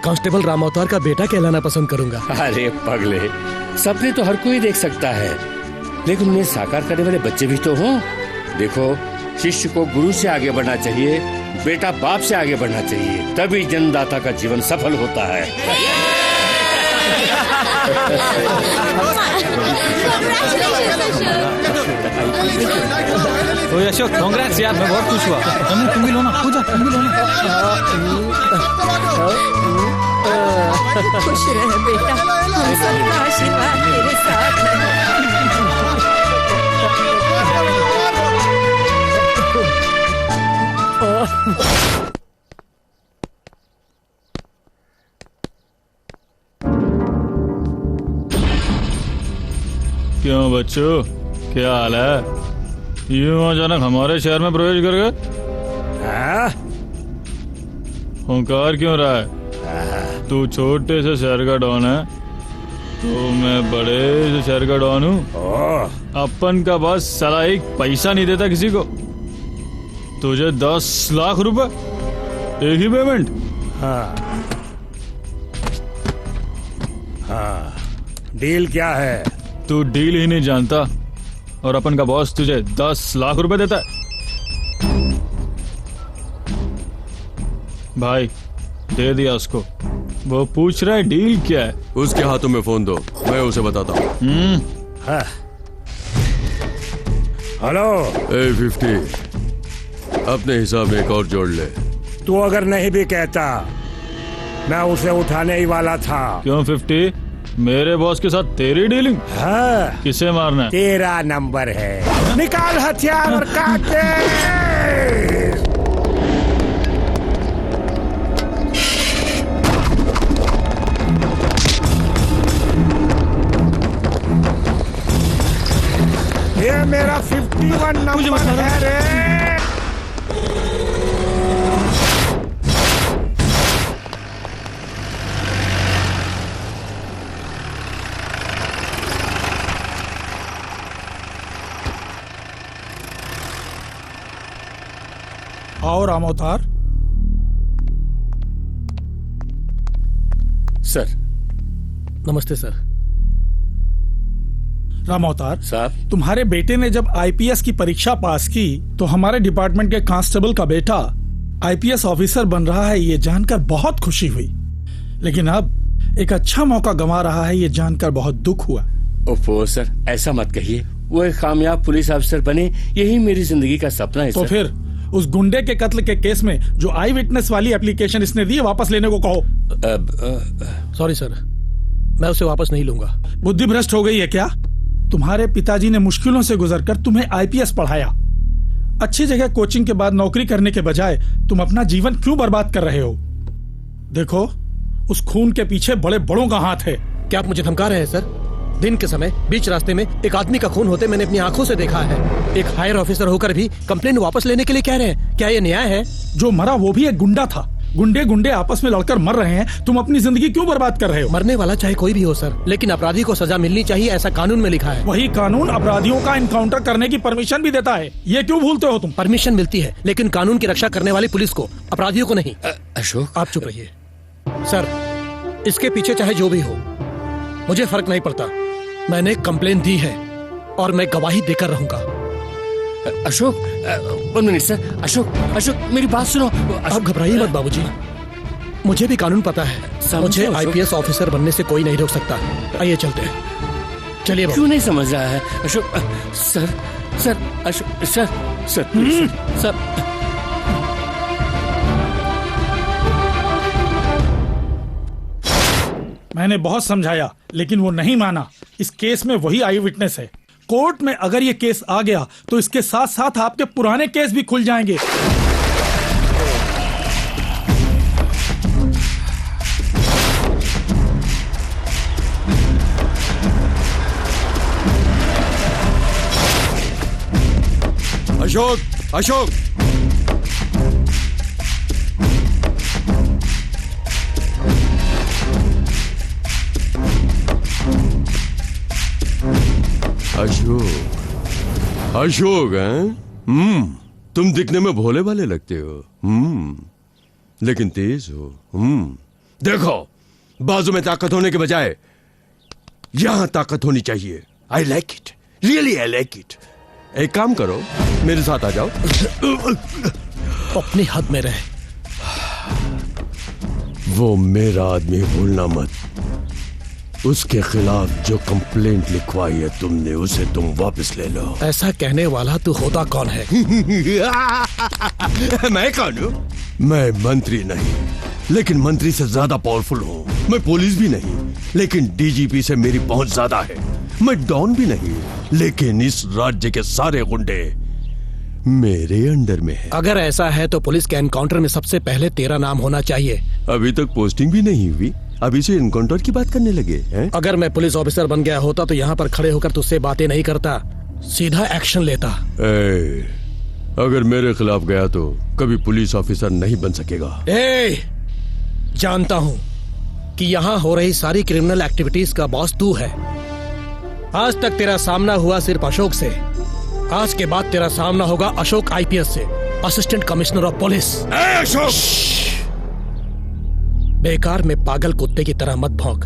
कांस्टेबल राम अवतार का बेटा कहलाना पसंद करूंगा। अरे पगले, सपने तो हर कोई देख सकता है, लेकिन उन्हें साकार करने वाले बच्चे भी तो हों। देखो, शिष्य को गुरु से आगे बढ़ना चाहिए, बेटा बाप से आगे बढ़ना चाहिए, तभी जन्मदाता का जीवन सफल होता है। ओए अशोक, कांग्रेस यार, मैं बहुत खुश हुआ। तुम भी लो ना, पूजा तुम भी लो ना। खुश रहे बेटा, हम सबका आशीर्वाद तेरे साथ है। क्यों बच्चों, क्या हाल है? यूं अचानक हमारे शहर में प्रवेश कर गए? हुंकार क्यों रहा है? तू छोटे से शहर का डॉन है, तो मैं बड़े से शहर का डॉन हूँ। अपन का बस साला एक पैसा नहीं देता किसी को। तुझे 10 लाख रुपए एक ही पेमेंट? हाँ, डील क्या है? तू डील ही नहीं जानता, और अपन का बॉस तुझे 10 लाख रुपए देता है। भाई दे दिया उसको, वो पूछ रहा है डील क्या है। उसके हाथों में फोन दो, मैं उसे बताता हूँ। हेलो A50, अपने हिसाब में एक और जोड़ ले। तू अगर नहीं भी कहता, मैं उसे उठाने ही वाला था। क्यों 50? मेरे बॉस के साथ तेरी डीलिंग? हाँ। किसे मारना है? तेरा नंबर है, निकाल हथियार और काट दे। ये मेरा 51 नंबर है रे। और राम अवतार सर। नमस्ते सर। राम अवतार साहब, तुम्हारे बेटे ने जब आईपीएस की परीक्षा पास की तो हमारे डिपार्टमेंट के कांस्टेबल का बेटा आईपीएस ऑफिसर बन रहा है, ये जानकर बहुत खुशी हुई। लेकिन अब एक अच्छा मौका गंवा रहा है, ये जानकर बहुत दुख हुआ। ओफो सर, ऐसा मत कहिए। वो एक कामयाब पुलिस अफसर बने, यही मेरी जिंदगी का सपना है। तो फिर उस गुंडे के कत्ल के केस में जो आई विटनेस वाली एप्लीकेशन इसने दी है, वापस लेने को कहो। सॉरी सर, मैं उसे वापस नहीं लूंगा। बुद्धि भ्रष्ट हो गई है क्या? तुम्हारे पिताजी ने मुश्किलों से गुजरकर तुम्हें आईपीएस पढ़ाया। अच्छी जगह कोचिंग के बाद नौकरी करने के बजाय तुम अपना जीवन क्यों बर्बाद कर रहे हो? देखो, उस खून के पीछे बड़े बड़ों का हाथ है। क्या आप मुझे धमका रहे हैं सर? दिन के समय बीच रास्ते में एक आदमी का खून होते मैंने अपनी आंखों से देखा है। एक हायर ऑफिसर होकर भी कंप्लेंट वापस लेने के लिए कह रहे हैं, क्या ये न्याय है? जो मरा वो भी एक गुंडा था। गुंडे गुंडे आपस में लड़कर मर रहे हैं, तुम अपनी जिंदगी क्यों बर्बाद कर रहे हो? मरने वाला चाहे कोई भी हो सर, लेकिन अपराधी को सजा मिलनी चाहिए, ऐसा कानून में लिखा है। वही कानून अपराधियों का इनकाउंटर करने की परमिशन भी देता है, ये क्यों भूलते हो तुम? परमिशन मिलती है, लेकिन कानून की रक्षा करने वाली पुलिस को, अपराधियों को नहीं। अशोक, आप चुप रहिए सर। इसके पीछे चाहे जो भी हो, मुझे फर्क नहीं पड़ता। मैंने कंप्लेन दी है और मैं गवाही देकर रहूंगा। Ashok, 1 minute sir. अशोक, अशोक मेरी बात सुनो। आप घबराइए मत बाबूजी, मुझे भी कानून पता है। मुझे आईपीएस ऑफिसर बनने से कोई नहीं रोक सकता। आइए चलते हैं। चलिए। क्यों नहीं समझ रहा है Ashok? Sir sir Ashok sir sir sir. मैंने बहुत समझाया, लेकिन वो नहीं माना। इस केस में वही आई विटनेस है। कोर्ट में अगर ये केस आ गया तो इसके साथ साथ आपके पुराने केस भी खुल जाएंगे। अशोक, अशोक, अशोक, अशोक हैं? तुम दिखने में भोले भाले लगते हो, लेकिन तेज हो। देखो, बाजू में ताकत होने के बजाय यहां ताकत होनी चाहिए। I like it, really I like it. एक काम करो, मेरे साथ आ जाओ। अपनी हद में रहे। वो मेरा आदमी भूलना मत। उसके खिलाफ जो कंप्लेंट लिखवाई है तुमने, उसे तुम वापस ले लो। ऐसा कहने वाला तू होता कौन है? मैं कौन हूँ? मैं मंत्री नहीं, लेकिन मंत्री से ज्यादा पावरफुल हूँ। मैं पुलिस भी नहीं, लेकिन डीजीपी से मेरी पहुंच ज्यादा है। मैं डॉन भी नहीं, लेकिन इस राज्य के सारे गुंडे मेरे अंडर में है। अगर ऐसा है तो पुलिस के एनकाउंटर में सबसे पहले तेरा नाम होना चाहिए। अभी तक पोस्टिंग भी नहीं हुई, अभी से एनकाउंटर की बात करने लगे हैं? अगर मैं पुलिस ऑफिसर बन गया होता तो यहाँ पर खड़े होकर तुझसे बातें नहीं करता, सीधा एक्शन लेता। अगर मेरे खिलाफ गया तो कभी पुलिस ऑफिसर नहीं बन सकेगा। जानता हूँ कि यहाँ हो रही सारी क्रिमिनल एक्टिविटीज का बॉस तू है। आज तक तेरा सामना हुआ सिर्फ अशोक से, आज के बाद तेरा सामना होगा अशोक आईपीएस से, assistant commissioner of police. Ashok, बेकार में पागल कुत्ते की तरह मत भौंक।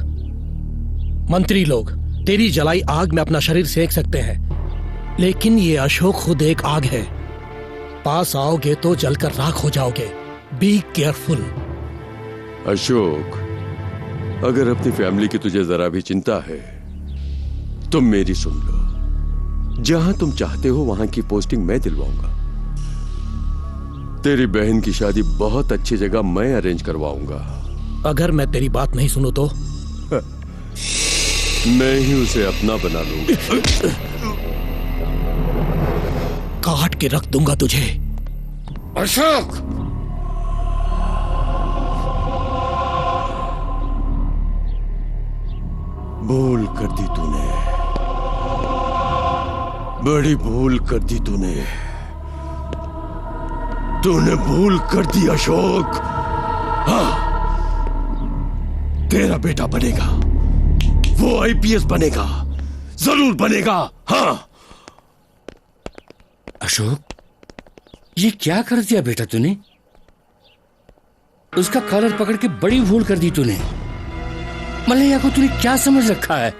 मंत्री लोग तेरी जलाई आग में अपना शरीर सेक सकते हैं, लेकिन ये अशोक खुद एक आग है। पास आओगे तो जलकर राख हो जाओगे। Be careful. अशोक, अगर अपनी फैमिली की तुझे जरा भी चिंता है तो मेरी सुन लो। जहां तुम चाहते हो वहां की पोस्टिंग मैं दिलवाऊंगा। तेरी बहन की शादी बहुत अच्छी जगह मैं अरेंज करवाऊंगा। अगर मैं तेरी बात नहीं सुनूं तो? मैं ही उसे अपना बना लूंगा। काट के रख दूंगा तुझे। अशोक, भूल कर दी तूने, बड़ी भूल कर दी तूने। तूने भूल कर दी अशोक। हाँ, तेरा बेटा बनेगा, वो आईपीएस बनेगा, जरूर बनेगा। हाँ। अशोक, ये क्या कर दिया बेटा तूने? उसका कॉलर पकड़ के बड़ी भूल कर दी तूने। मलैया को तूने क्या समझ रखा है?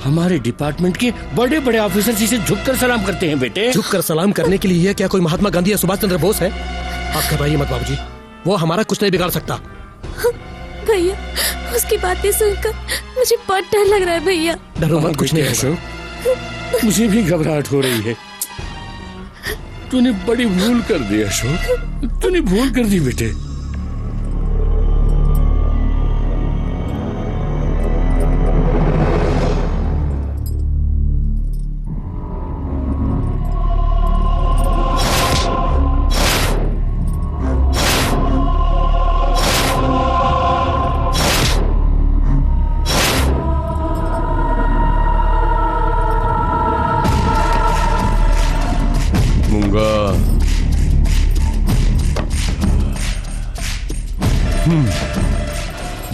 हमारे डिपार्टमेंट के बड़े बड़े ऑफिसर जिसे झुककर सलाम करते हैं बेटे। झुककर सलाम करने के लिए क्या कोई महात्मा गांधी या सुभाष चंद्र बोस है? आप घबराइए मत बाबूजी, वो हमारा कुछ नहीं बिगाड़ सकता। भैया, उसकी बातें सुनकर मुझे बहुत डर लग रहा है भैया। डरो मत, कुछ नहीं अशोक, मुझे भी घबराहट हो रही है। तूने बड़ी भूल कर दी अशोक, तूने भूल कर दी बेटे।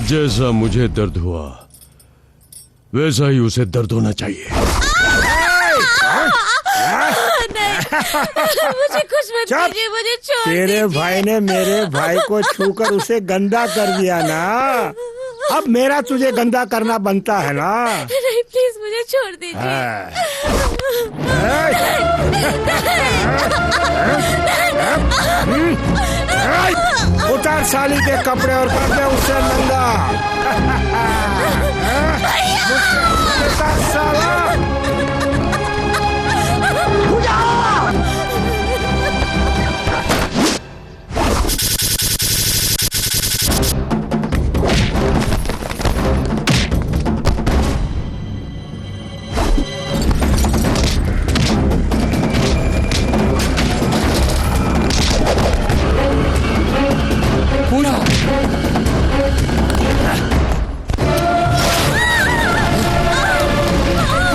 जैसा मुझे दर्द हुआ वैसा ही उसे दर्द होना चाहिए। मुझे कुछ मत कीजिए, मुझे छोड़ दीजिए। तेरे भाई ने मेरे भाई को छूकर उसे गंदा कर दिया ना, अब मेरा तुझे गंदा करना बनता है ना। नहीं, प्लीज मुझे छोड़ दीजिए। उतार साली के कपड़े और कर दे उससे नंगा। उतार साला।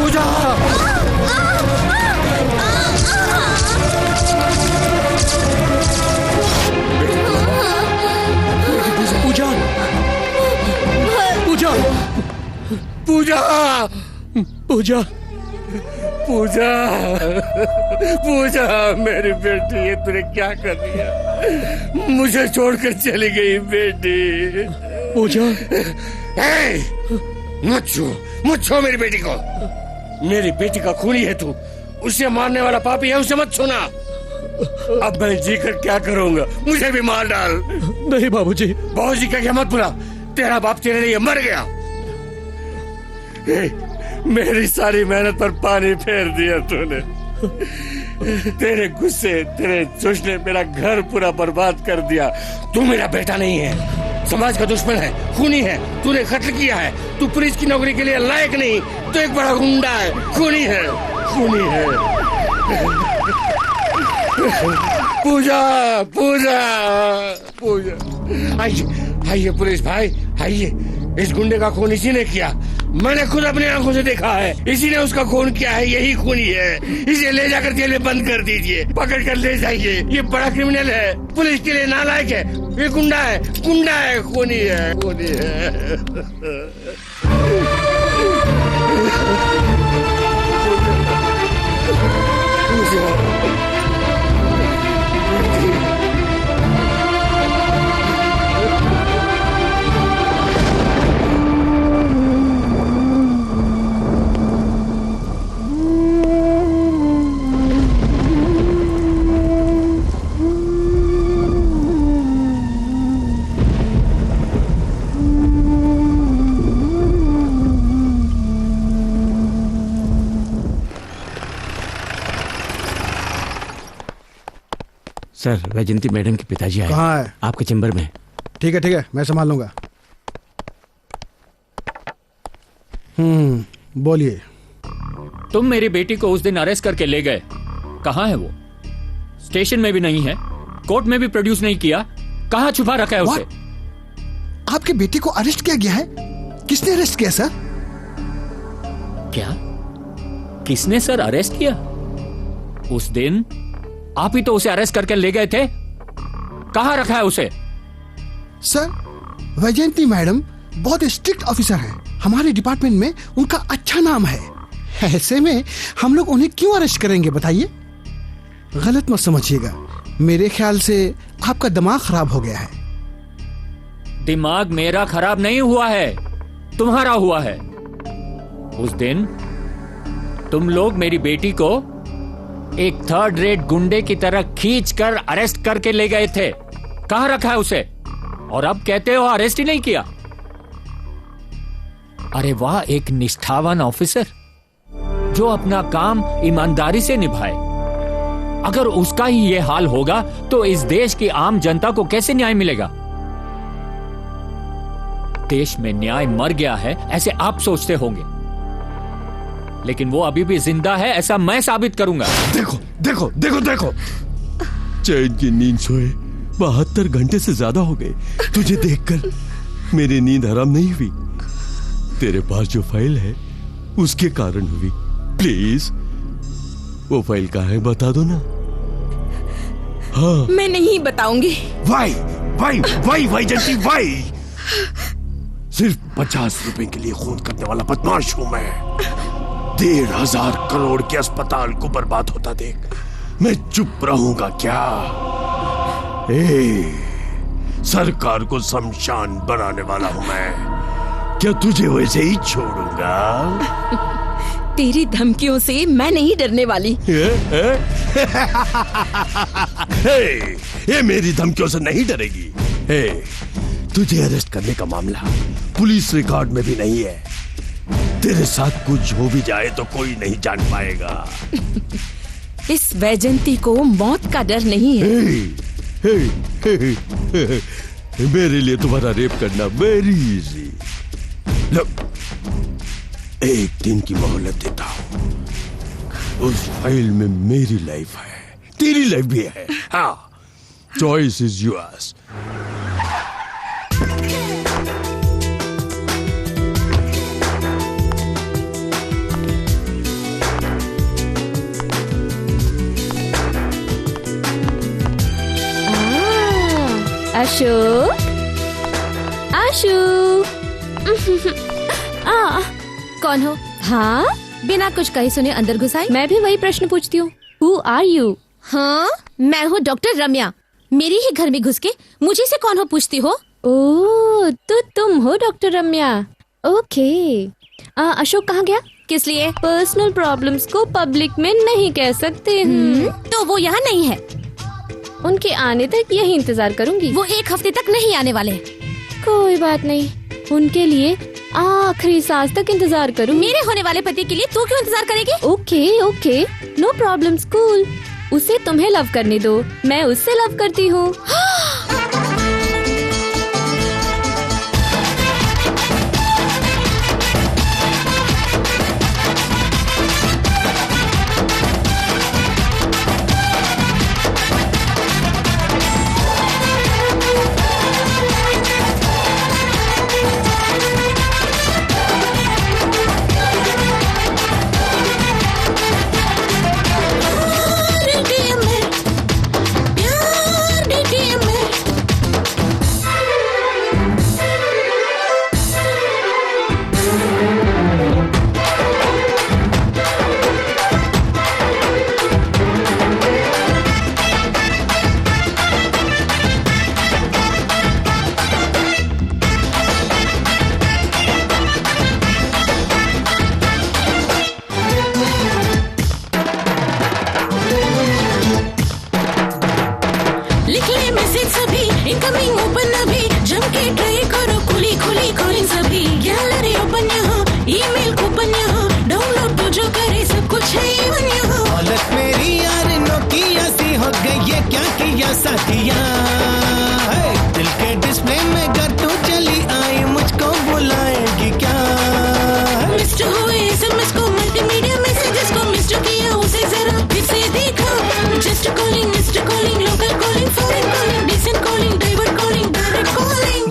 पूजा पूजा पूजा पूजा मेरी बेटी, ये तूने क्या कर दिया? मुझे छोड़कर चली गई बेटी। पूजा मत छू मेरी बेटी को। मेरी बेटी का खूनी है तू, उसे मारने वाला पापी है, उसे मत छूना। अब मैं जीकर क्या करूंगा? मुझे भी मार डाल। नहीं बाबूजी। बाबूजी का क्या मत बुला, तेरा बाप तेरे लिए मर गया। मेरी सारी मेहनत पर पानी फेर दिया तूने। तेरे गुस्से, तेरे जोश ने मेरा घर पूरा बर्बाद कर दिया। तू मेरा बेटा नहीं है, समाज का दुश्मन है, खूनी है, तूने कत्ल किया है। तू पुलिस की नौकरी के लिए लायक नहीं, तू एक बड़ा गुंडा है, खूनी है, खूनी है। पूजा पूजा पूजा, आइए पुलिस भाई, आइए। इस गुंडे का खून इसी ने किया, मैंने खुद अपनी आंखों से देखा है। इसी ने उसका खून किया है, यही खूनी है। इसे ले जाकर जेल में बंद कर दीजिए, पकड़ कर ले जाइए। ये बड़ा क्रिमिनल है, पुलिस के लिए नालायक है, ये गुंडा है, खूनी है, खूनी है। सर, वैजंती मैडम के पिताजी आए। कहाँ है? आपके चैम्बर में। ठीक है, मैं संभाल लूंगा। बोलिए। तुम मेरी बेटी को उस दिन अरेस्ट करके ले गए, कहाँ है वो? स्टेशन में भी नहीं है, कोर्ट में भी प्रोड्यूस नहीं किया, कहाँ छुपा रखा है उसे? आपके बेटे को अरेस्ट किया गया है? किसने अरेस्ट किया सर? क्या? किसने सर अरेस्ट किया? उस दिन आप ही तो उसे अरेस्ट करके ले गए थे, कहाँ रखा है उसे? सर, वैजयंती मैडम बहुत स्ट्रिक्ट ऑफिसर हैं। हमारे डिपार्टमेंट में उनका अच्छा नाम है। ऐसे में हम लोग उन्हें क्यों अरेस्ट करेंगे बताइए? गलत मत समझिएगा, मेरे ख्याल से आपका दिमाग खराब हो गया है। दिमाग मेरा खराब नहीं हुआ है, तुम्हारा हुआ है। उस दिन तुम लोग मेरी बेटी को एक थर्ड रेट गुंडे की तरह खींचकर अरेस्ट करके ले गए थे, कहां रखा है उसे? और अब कहते हो अरेस्ट ही नहीं किया। अरे वाह, एक निष्ठावान ऑफिसर जो अपना काम ईमानदारी से निभाए। अगर उसका ही ये हाल होगा तो इस देश की आम जनता को कैसे न्याय मिलेगा? देश में न्याय मर गया है ऐसे आप सोचते होंगे, लेकिन वो अभी भी जिंदा है ऐसा मैं साबित करूंगा। देखो देखो देखो देखो, चैन की नींद सोए 72 घंटे से ज्यादा हो गए। तुझे देखकर मेरी नींद हराम नहीं हुई। तेरे पास जो फाइल है उसके कारण हुई। प्लीज वो फाइल कहाँ है बता दो ना। हाँ, मैं नहीं बताऊंगी। वाई वाई वाई वाई जंती वाई। सिर्फ 50 रुपए के लिए खून करने वाला बदमाश हूं मैं। 1,500 करोड़ के अस्पताल को बर्बाद होता देख मैं चुप रहूंगा क्या? सरकार को शमशान बनाने वाला हूं मैं, क्या तुझे वैसे ही छोड़ूंगा? तेरी धमकियों से मैं नहीं डरने वाली। ये मेरी धमकियों से नहीं डरेगी। तुझे अरेस्ट करने का मामला पुलिस रिकॉर्ड में भी नहीं है। तेरे साथ कुछ हो भी जाए तो कोई नहीं जान पाएगा। इस वैजंती को मौत का डर नहीं है। मेरे लिए तुम्हारा रेप करना वेरी इजी। लो, एक दिन की मोहलत देता हूं। उस फाइल में मेरी लाइफ है, तेरी लाइफ भी है। हाँ, choice is yours. Ashok, Ashok. कौन हो? हाँ, बिना कुछ कहे सुने अंदर घुसाई। मैं भी वही प्रश्न पूछती हूँ, Who are you? हाँ, मैं हूँ डॉक्टर रम्या। मेरी ही घर में घुस के मुझे से कौन हो पूछती हो? ओह, तो तुम हो डॉक्टर रम्या। ओके। अशोक कहाँ गया? किस लिए? पर्सनल प्रॉब्लम्स को पब्लिक में नहीं कह सकते। तो वो यहाँ नहीं है। उनके आने तक यही इंतजार करूंगी। वो 1 हफ्ते तक नहीं आने वाले। कोई बात नहीं, उनके लिए आखिरी सांस तक इंतजार करूँ। मेरे होने वाले पति के लिए तू क्यों इंतजार करेगी? Okay, no problem. कूल। उसे तुम्हें लव करने दो, मैं उससे लव करती हूँ।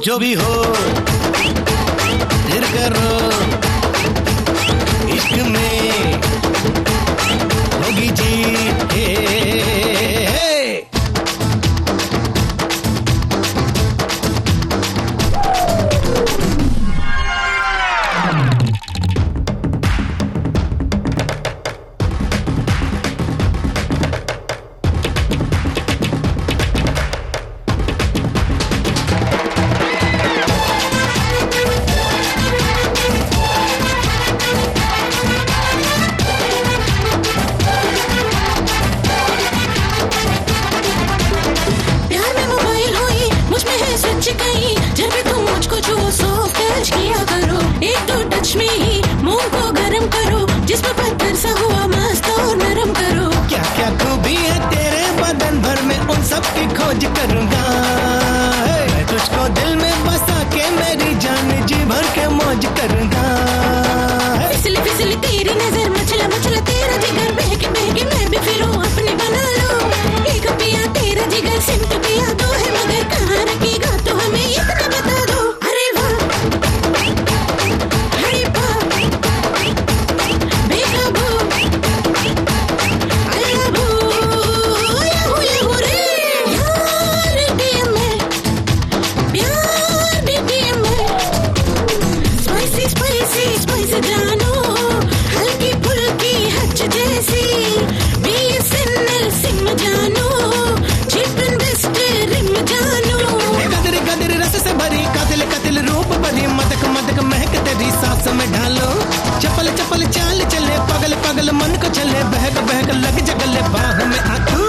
जो भी हो फिर करो, इश्क में होगी जीत। खोज करूंगा मैं तुझको दिल में बसा के, मेरी जान जी भर के मौज करूंगा। फिसली फिसली तेरी नजर, मचला मचला तेरा जिगर, बहके बहके मैं भी फिरूं अपने बना लो। एक पिया तेरा जिगर, सिमट पिया दो है मगर कहाँ रखेगा तो हमें इतना बता दो। अरे वाह, अरे वाह, बेकाबू सांस में ढालो, चपल चपल चाल चले, पगल पगल मन को चले, बहक बहक लग जगले बाह में आंखू।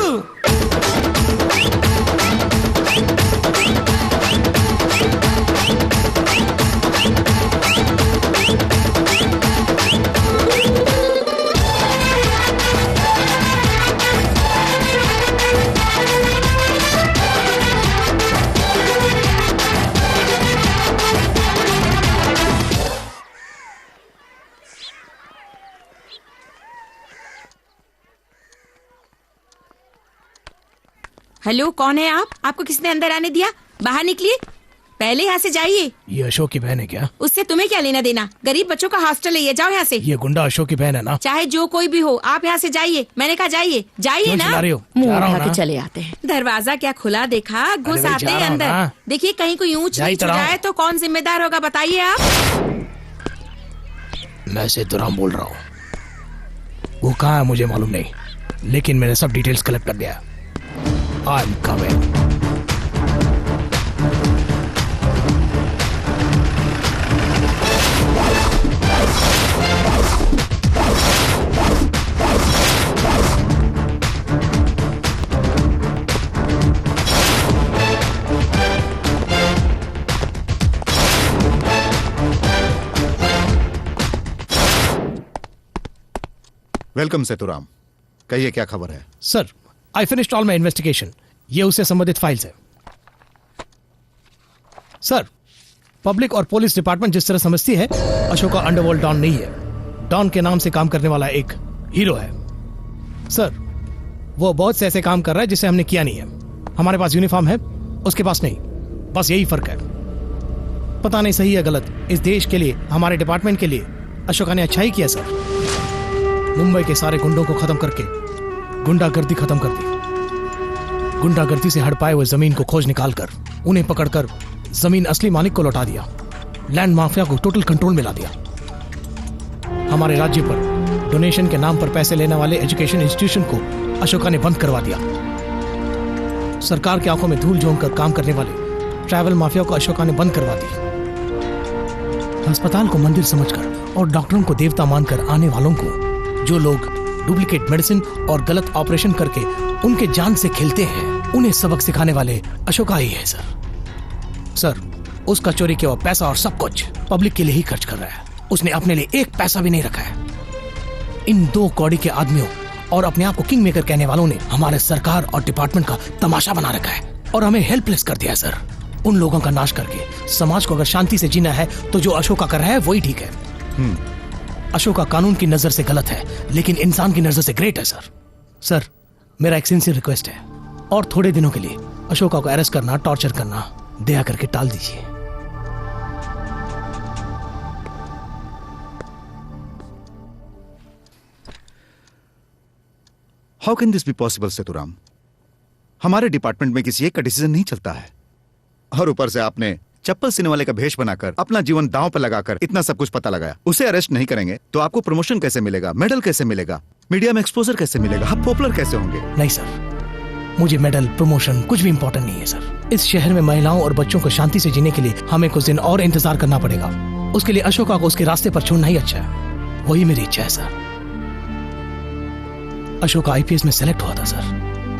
हेलो, कौन है आप? आपको किसने अंदर आने दिया? बाहर निकलिए, पहले यहाँ से जाइए। ये अशोक की बहन है क्या? उससे तुम्हें क्या लेना देना? गरीब बच्चों का हॉस्टल है, ये जाओ यहाँ से। ये गुंडा अशोक की बहन है ना? चाहे जो कोई भी हो, आप यहाँ से जाइए। मैंने कहा जाइए, जाइए ना। मुंह उठा के चले आते हैं। दरवाजा क्या खुला देखा? घुस आते हैं अंदर। देखिए कहीं कोई ऊंच नीच हो जाए तो कौन जिम्मेदार होगा बताइए आप। मैं सेतुराम बोल रहा हूँ। वो कहाँ है मुझे मालूम नहीं, लेकिन मैंने सब डिटेल्स कलेक्ट कर लिया। I am coming. Welcome Seturam, कहिए क्या खबर है? Sir, I finished all my investigation. ये उससे संबंधित फाइल्स है। सर, पब्लिक और पुलिस डिपार्टमेंट जिस तरह समझती है, अशोका अंडरवर्ल्ड डॉन नहीं है। डॉन के नाम से काम करने वाला एक हीरो है। सर, वो बहुत से ऐसे काम कर रहा है जिसे हमने किया नहीं है। हमारे पास यूनिफॉर्म है, उसके पास नहीं। बस यही फर्क है। पता नहीं सही है गलत, इस देश के लिए, हमारे डिपार्टमेंट के लिए अशोका ने अच्छा ही किया सर। मुंबई के सारे गुंडों को खत्म करके गुंडागर्दी खत्म कर दी। गुंडागर्दी से हड़पाए हुए जमीन को खोज निकालकर उन्हें पकड़कर जमीन असली मालिक को लौटा दिया। लैंड माफिया को टोटल कंट्रोल में ला दिया। हमारे राज्य पर डोनेशन के नाम पर पैसे लेने वाले एजुकेशन इंस्टीट्यूशन को अशोका ने बंद करवा दिया। सरकार की आंखों में धूल झोंक कर काम करने वाले ट्रैवल माफिया को अशोका ने बंद करवा दी। अस्पताल को मंदिर समझकर और डॉक्टरों को देवता मानकर आने वालों को, जो लोग डुप्लीकेट मेडिसिन और गलत ऑपरेशन करके उनके जान से खेलते हैं, उन्हें सबक सिखाने वाले अशोका ही है सर। उसका चोरी किया हुआ पैसा और सब कुछ पब्लिक के लिए ही खर्च कर रहा है। उसने अपने लिए एक पैसा भी नहीं रखा है। इन दो कौड़ी के आदमियों और अपने आप को किंग मेकर कहने वालों ने हमारे सरकार और डिपार्टमेंट का तमाशा बना रखा है और हमें हेल्पलेस कर दिया सर। उन लोगों का नाश करके समाज को अगर शांति से जीना है तो जो अशोका कर रहा है वही ठीक है। अशोका कानून की नजर से गलत है, लेकिन इंसान की नजर से ग्रेट है सर। मेरा एक सिंसियर रिक्वेस्ट है, और थोड़े दिनों के लिए अशोका को अरेस्ट करना, टॉर्चर करना दया करके टाल दीजिए। How can this be possible Seturam? हमारे डिपार्टमेंट में किसी एक का डिसीजन नहीं चलता है, और ऊपर से आपने चप्पल सीने वाले का भेष बनाकर अपना जीवन दांव पर लगाकर इतना सब कुछ पता लगाया। उसे अरेस्ट नहीं करेंगे तो आपको प्रमोशन कैसे मिलेगा, मेडल कैसे मिलेगा, मीडिया में एक्सपोजर कैसे मिलेगा, आप पॉपुलर कैसे होंगे? नहीं सर, मुझे मेडल, प्रमोशन कुछ भी इंपॉर्टेंट नहीं है सर। इस शहर में महिलाओं और बच्चों को शांति से जीने के लिए हमें कुछ दिन और इंतजार करना पड़ेगा। उसके लिए अशोका को उसके रास्ते पर छोड़ना ही अच्छा है। वही मेरी इच्छा है सर। अशोका IPS में सेलेक्ट हुआ था सर।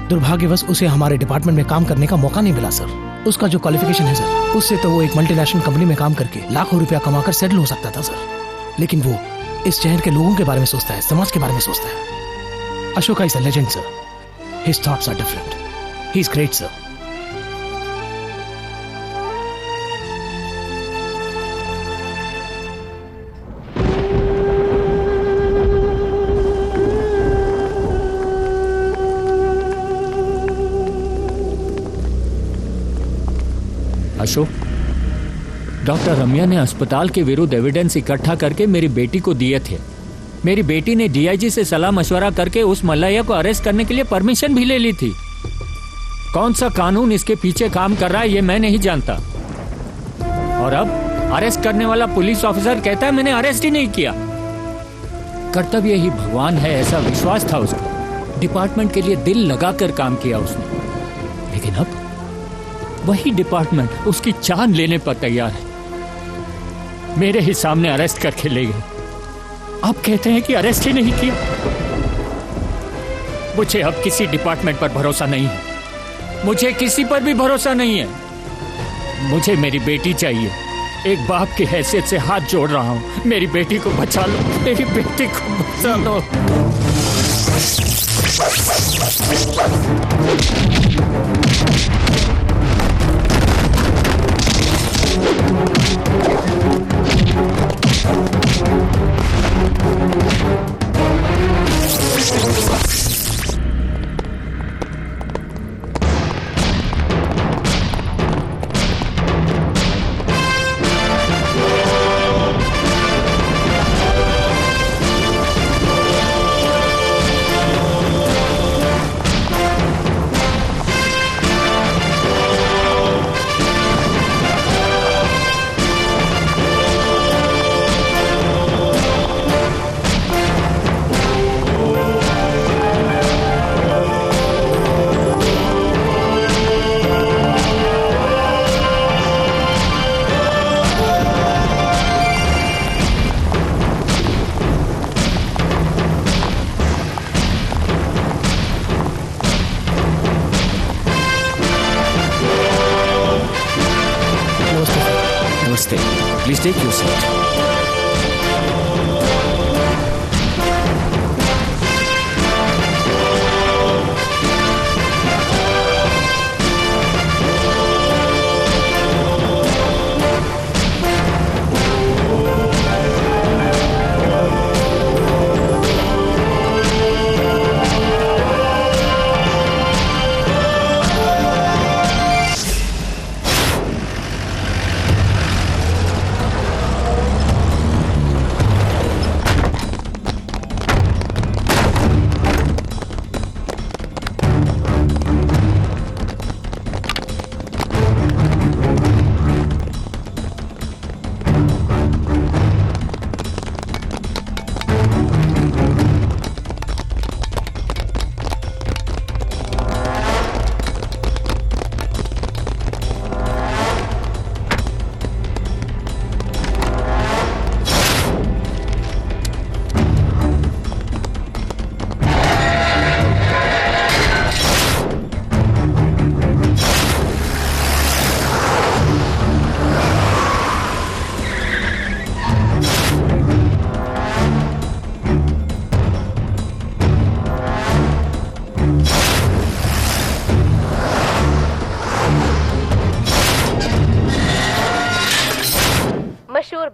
दुर्भाग्यवश उसे हमारे डिपार्टमेंट में काम करने का मौका नहीं मिला सर। उसका जो क्वालिफिकेशन है सर, उससे तो वो एक मल्टीनेशनल कंपनी में काम करके लाखों रुपया कमाकर सेटल हो सकता था सर। लेकिन वो इस शहर के लोगों के बारे में सोचता है, समाज के बारे में सोचता है। Ashoka is a legend sir. His thoughts are different. He is great sir. Ashok, doctor Ramya ने अस्पताल के विरुद्ध एविडेंस इकट्ठा करके मेरी बेटी को दिए थे। मेरी बेटी ने DIG से सलाह मशवरा करके उस मल्लैया को अरेस्ट करने के लिए परमिशन भी ले ली थी। कौन सा कानून इसके पीछे काम कर रहा है ये मैं नहीं जानता। और अब अरेस्ट करने वाला पुलिस ऑफिसर कहता है मैंने अरेस्ट ही नहीं किया। कर्तव्य ही भगवान है ऐसा विश्वास था उसका। डिपार्टमेंट के लिए दिल लगाकर काम किया उसने, लेकिन अब वही डिपार्टमेंट उसकी जान लेने पर तैयार है। मेरे ही सामने अरेस्ट करके ले गए। अब कहते हैं कि अरेस्ट ही नहीं किया। मुझे अब किसी डिपार्टमेंट पर भरोसा नहीं है। मुझे किसी पर भी भरोसा नहीं है। मुझे मेरी बेटी चाहिए। एक बाप की हैसियत से हाथ जोड़ रहा हूं। मेरी बेटी को बचा लो, मेरी बेटी को बचा लो। Please take your seat.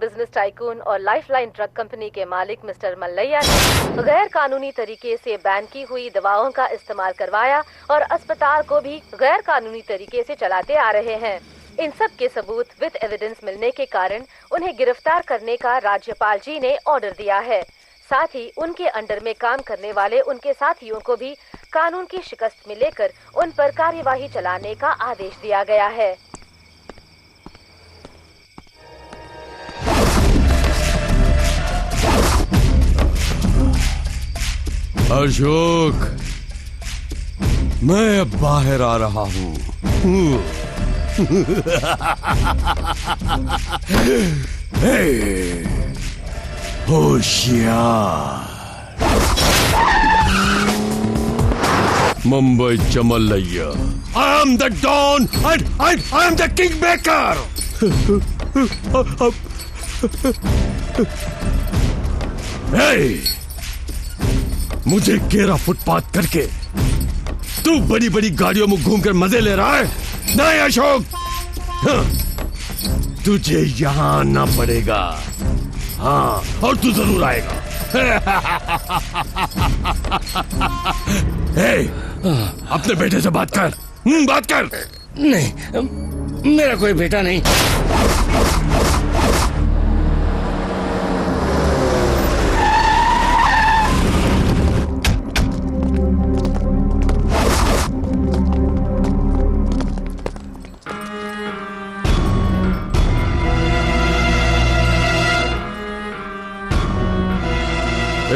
Business tycoon और लाइफलाइन ड्रग कंपनी के मालिक मिस्टर मल्लैया ने गैर कानूनी तरीके से बैन की हुई दवाओं का इस्तेमाल करवाया और अस्पताल को भी गैर कानूनी तरीके से चलाते आ रहे हैं। इन सब के सबूत विद एविडेंस मिलने के कारण उन्हें गिरफ्तार करने का राज्यपाल जी ने ऑर्डर दिया है। साथ ही उनके अंडर में काम करने वाले उनके साथियों को भी कानून की शिकस्त में लेकर उन पर कार्यवाही चलाने का आदेश दिया गया है। अशोक, मैं अब बाहर आ रहा हूँ। होशियार, Mumbai चमल्लैया। I am the Don and I am the Kingmaker. Hey! मुझे घेरा फुटपाथ करके तू बड़ी बड़ी गाड़ियों में घूमकर मजे ले रहा है? नहीं अशोक, तुझे यहाँ आना पड़ेगा। हाँ, और तू जरूर आएगा। अपने बेटे से बात कर, बात कर। नहीं, मेरा कोई बेटा नहीं।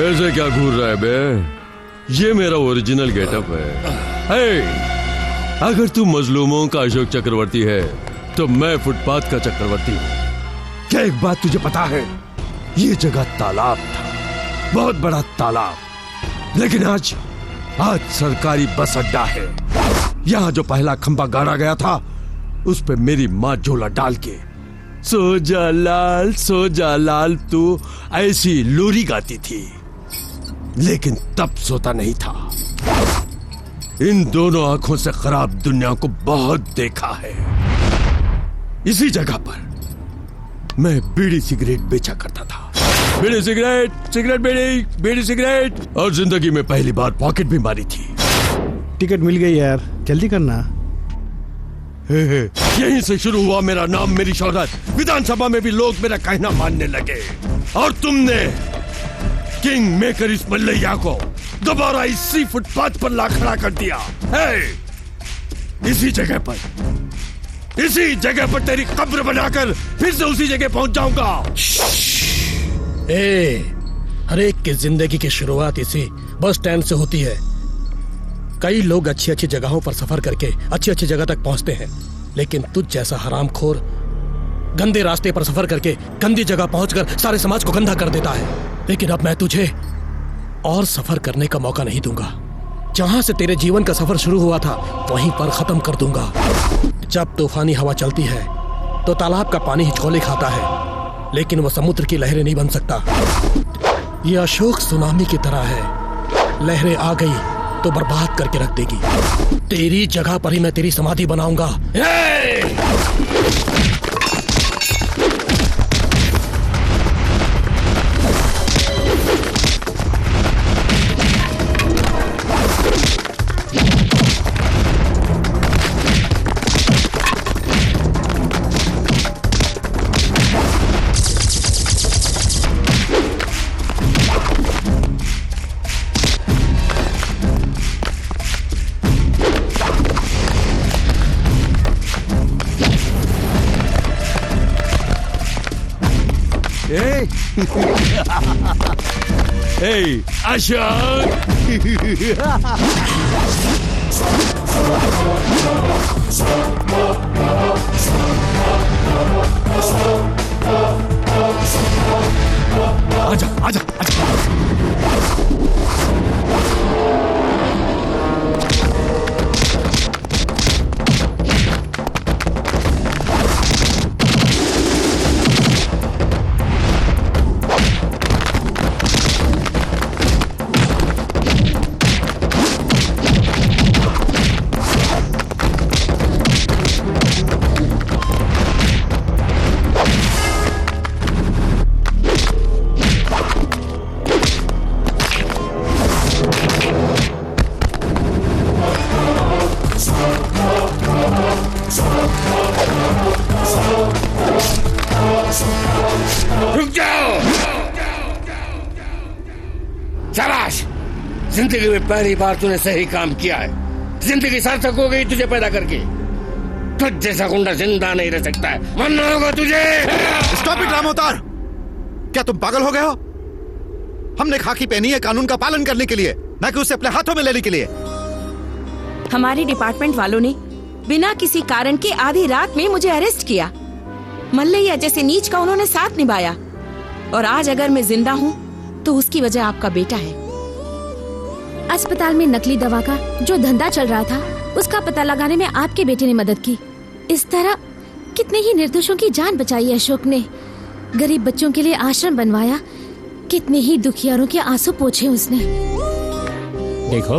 ऐसे क्या घूर रहा है बे? ये मेरा ओरिजिनल गेटअप है। अगर तू मजलूमों का अशोक चक्रवर्ती है तो मैं फुटपाथ का चक्रवर्ती हूँ। क्या एक बात तुझे पता है? ये जगह तालाब था, बहुत बड़ा तालाब, लेकिन आज सरकारी बस अड्डा है। यहाँ जो पहला खंभा गाड़ा गया था उस पे मेरी माँ झोला डाल के सो जा लाल तू ऐसी लोरी गाती थी, लेकिन तब सोता नहीं था। इन दोनों आंखों से खराब दुनिया को बहुत देखा है। इसी जगह पर मैं बीड़ी सिगरेट बेचा करता था। बीड़ी सिगरेट बीड़ी सिगरेट, और जिंदगी में पहली बार पॉकेट भी मारी थी। टिकट मिल गई यार, जल्दी करना। यहीं से शुरू हुआ मेरा नाम, मेरी शोहरत। विधानसभा में भी लोग मेरा कहना मानने लगे, और तुमने किंग मेकर इस मल्लैया को दोबारा इसी फुटपाथ पर ला खड़ा कर दिया। इसी जगह पर तेरी कब्र बनाकर फिर से उसी जगह पहुंच जाऊंगा। हर एक की जिंदगी की शुरुआत इसी बस स्टैंड से होती है। कई लोग अच्छी अच्छी जगहों पर सफर करके अच्छी अच्छी जगह तक पहुंचते हैं, लेकिन तुझ जैसा हरामखोर गंदे रास्ते पर सफर करके गंदी जगह पहुंचकर सारे समाज को गंदा कर देता है। लेकिन अब मैं तुझे और सफर करने का मौका नहीं दूंगा। जहां से तेरे जीवन का सफर शुरू हुआ था वहीं पर खत्म कर दूंगा। जब तूफानी हवा चलती है तो तालाब का पानी हिचकोले खाता है, लेकिन वो समुद्र की लहरें नहीं बन सकता। ये अशोक सुनामी की तरह है, लहरें आ गई तो बर्बाद करके रख देगी। तेरी जगह पर ही मैं तेरी समाधि बनाऊंगा। Hey, Ashok! आजा, आजा, आजा। जिंदगी में पहली बार तूने सही काम किया है। जिंदगी सार्थक हो गई तुझे पैदा करके। तुझ जैसा गुंडा जिंदा नहीं रह सकता है, मरना होगा तुझे। स्टॉप इट रामोतार, क्या तुम पागल हो गए हो? हमने खाकी पहनी है कानून का पालन करने के लिए, ना कि उसे अपने हाथों में लेने के लिए। हमारे डिपार्टमेंट वालों ने बिना किसी कारण के आधी रात में मुझे अरेस्ट किया। मल्लैया जैसे नीच का उन्होंने साथ निभाया, और आज अगर मैं जिंदा हूँ तो उसकी वजह आपका बेटा है। अस्पताल में नकली दवा का जो धंधा चल रहा था, उसका पता लगाने में आपके बेटे ने मदद की। इस तरह कितने ही निर्दोषों की जान बचाई अशोक ने। गरीब बच्चों के लिए आश्रम बनवाया, कितने ही दुखियारों के आंसू पोंछे उसने। देखो,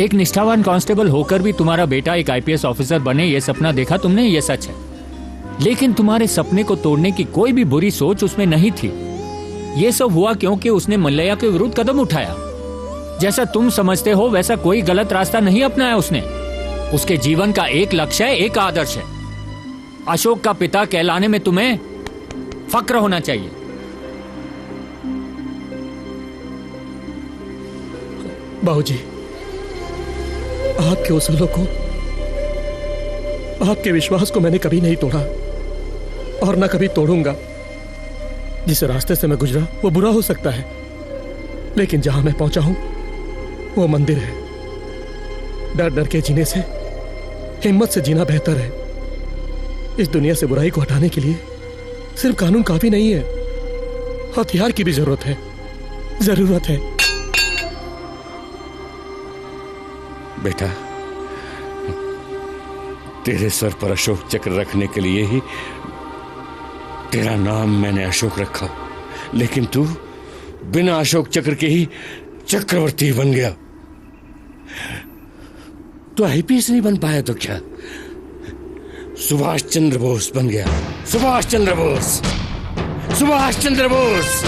एक निष्ठावान कांस्टेबल होकर भी तुम्हारा बेटा एक आईपीएस ऑफिसर बने, ये सपना देखा तुमने, ये सच है। लेकिन तुम्हारे सपने को तोड़ने की कोई भी बुरी सोच उसमें नहीं थी। ये सब हुआ क्योंकि उसने मल्लैया के विरुद्ध कदम उठाया। जैसा तुम समझते हो वैसा कोई गलत रास्ता नहीं अपनाया उसने। उसके जीवन का एक लक्ष्य है, एक आदर्श है। अशोक का पिता कहलाने में तुम्हें फक्र होना चाहिए। बाबूजी, आपके उसूलों को, आपके विश्वास को मैंने कभी नहीं तोड़ा और न कभी तोड़ूंगा। जिस रास्ते से मैं गुजरा वो बुरा हो सकता है, लेकिन जहां मैं पहुंचा हूं वो मंदिर है। डर डर के जीने से हिम्मत से जीना बेहतर है। इस दुनिया से बुराई को हटाने के लिए सिर्फ कानून काफी नहीं है, हथियार की भी जरूरत है। बेटा, तेरे सर पर अशोक चक्र रखने के लिए ही तेरा नाम मैंने अशोक रखा, लेकिन तू बिना अशोक चक्र के ही चक्रवर्ती बन गया। तो आईपीएस नहीं बन पाया तो क्या, सुभाष चंद्र बोस बन गया। सुभाष चंद्र बोस, सुभाष चंद्र बोस।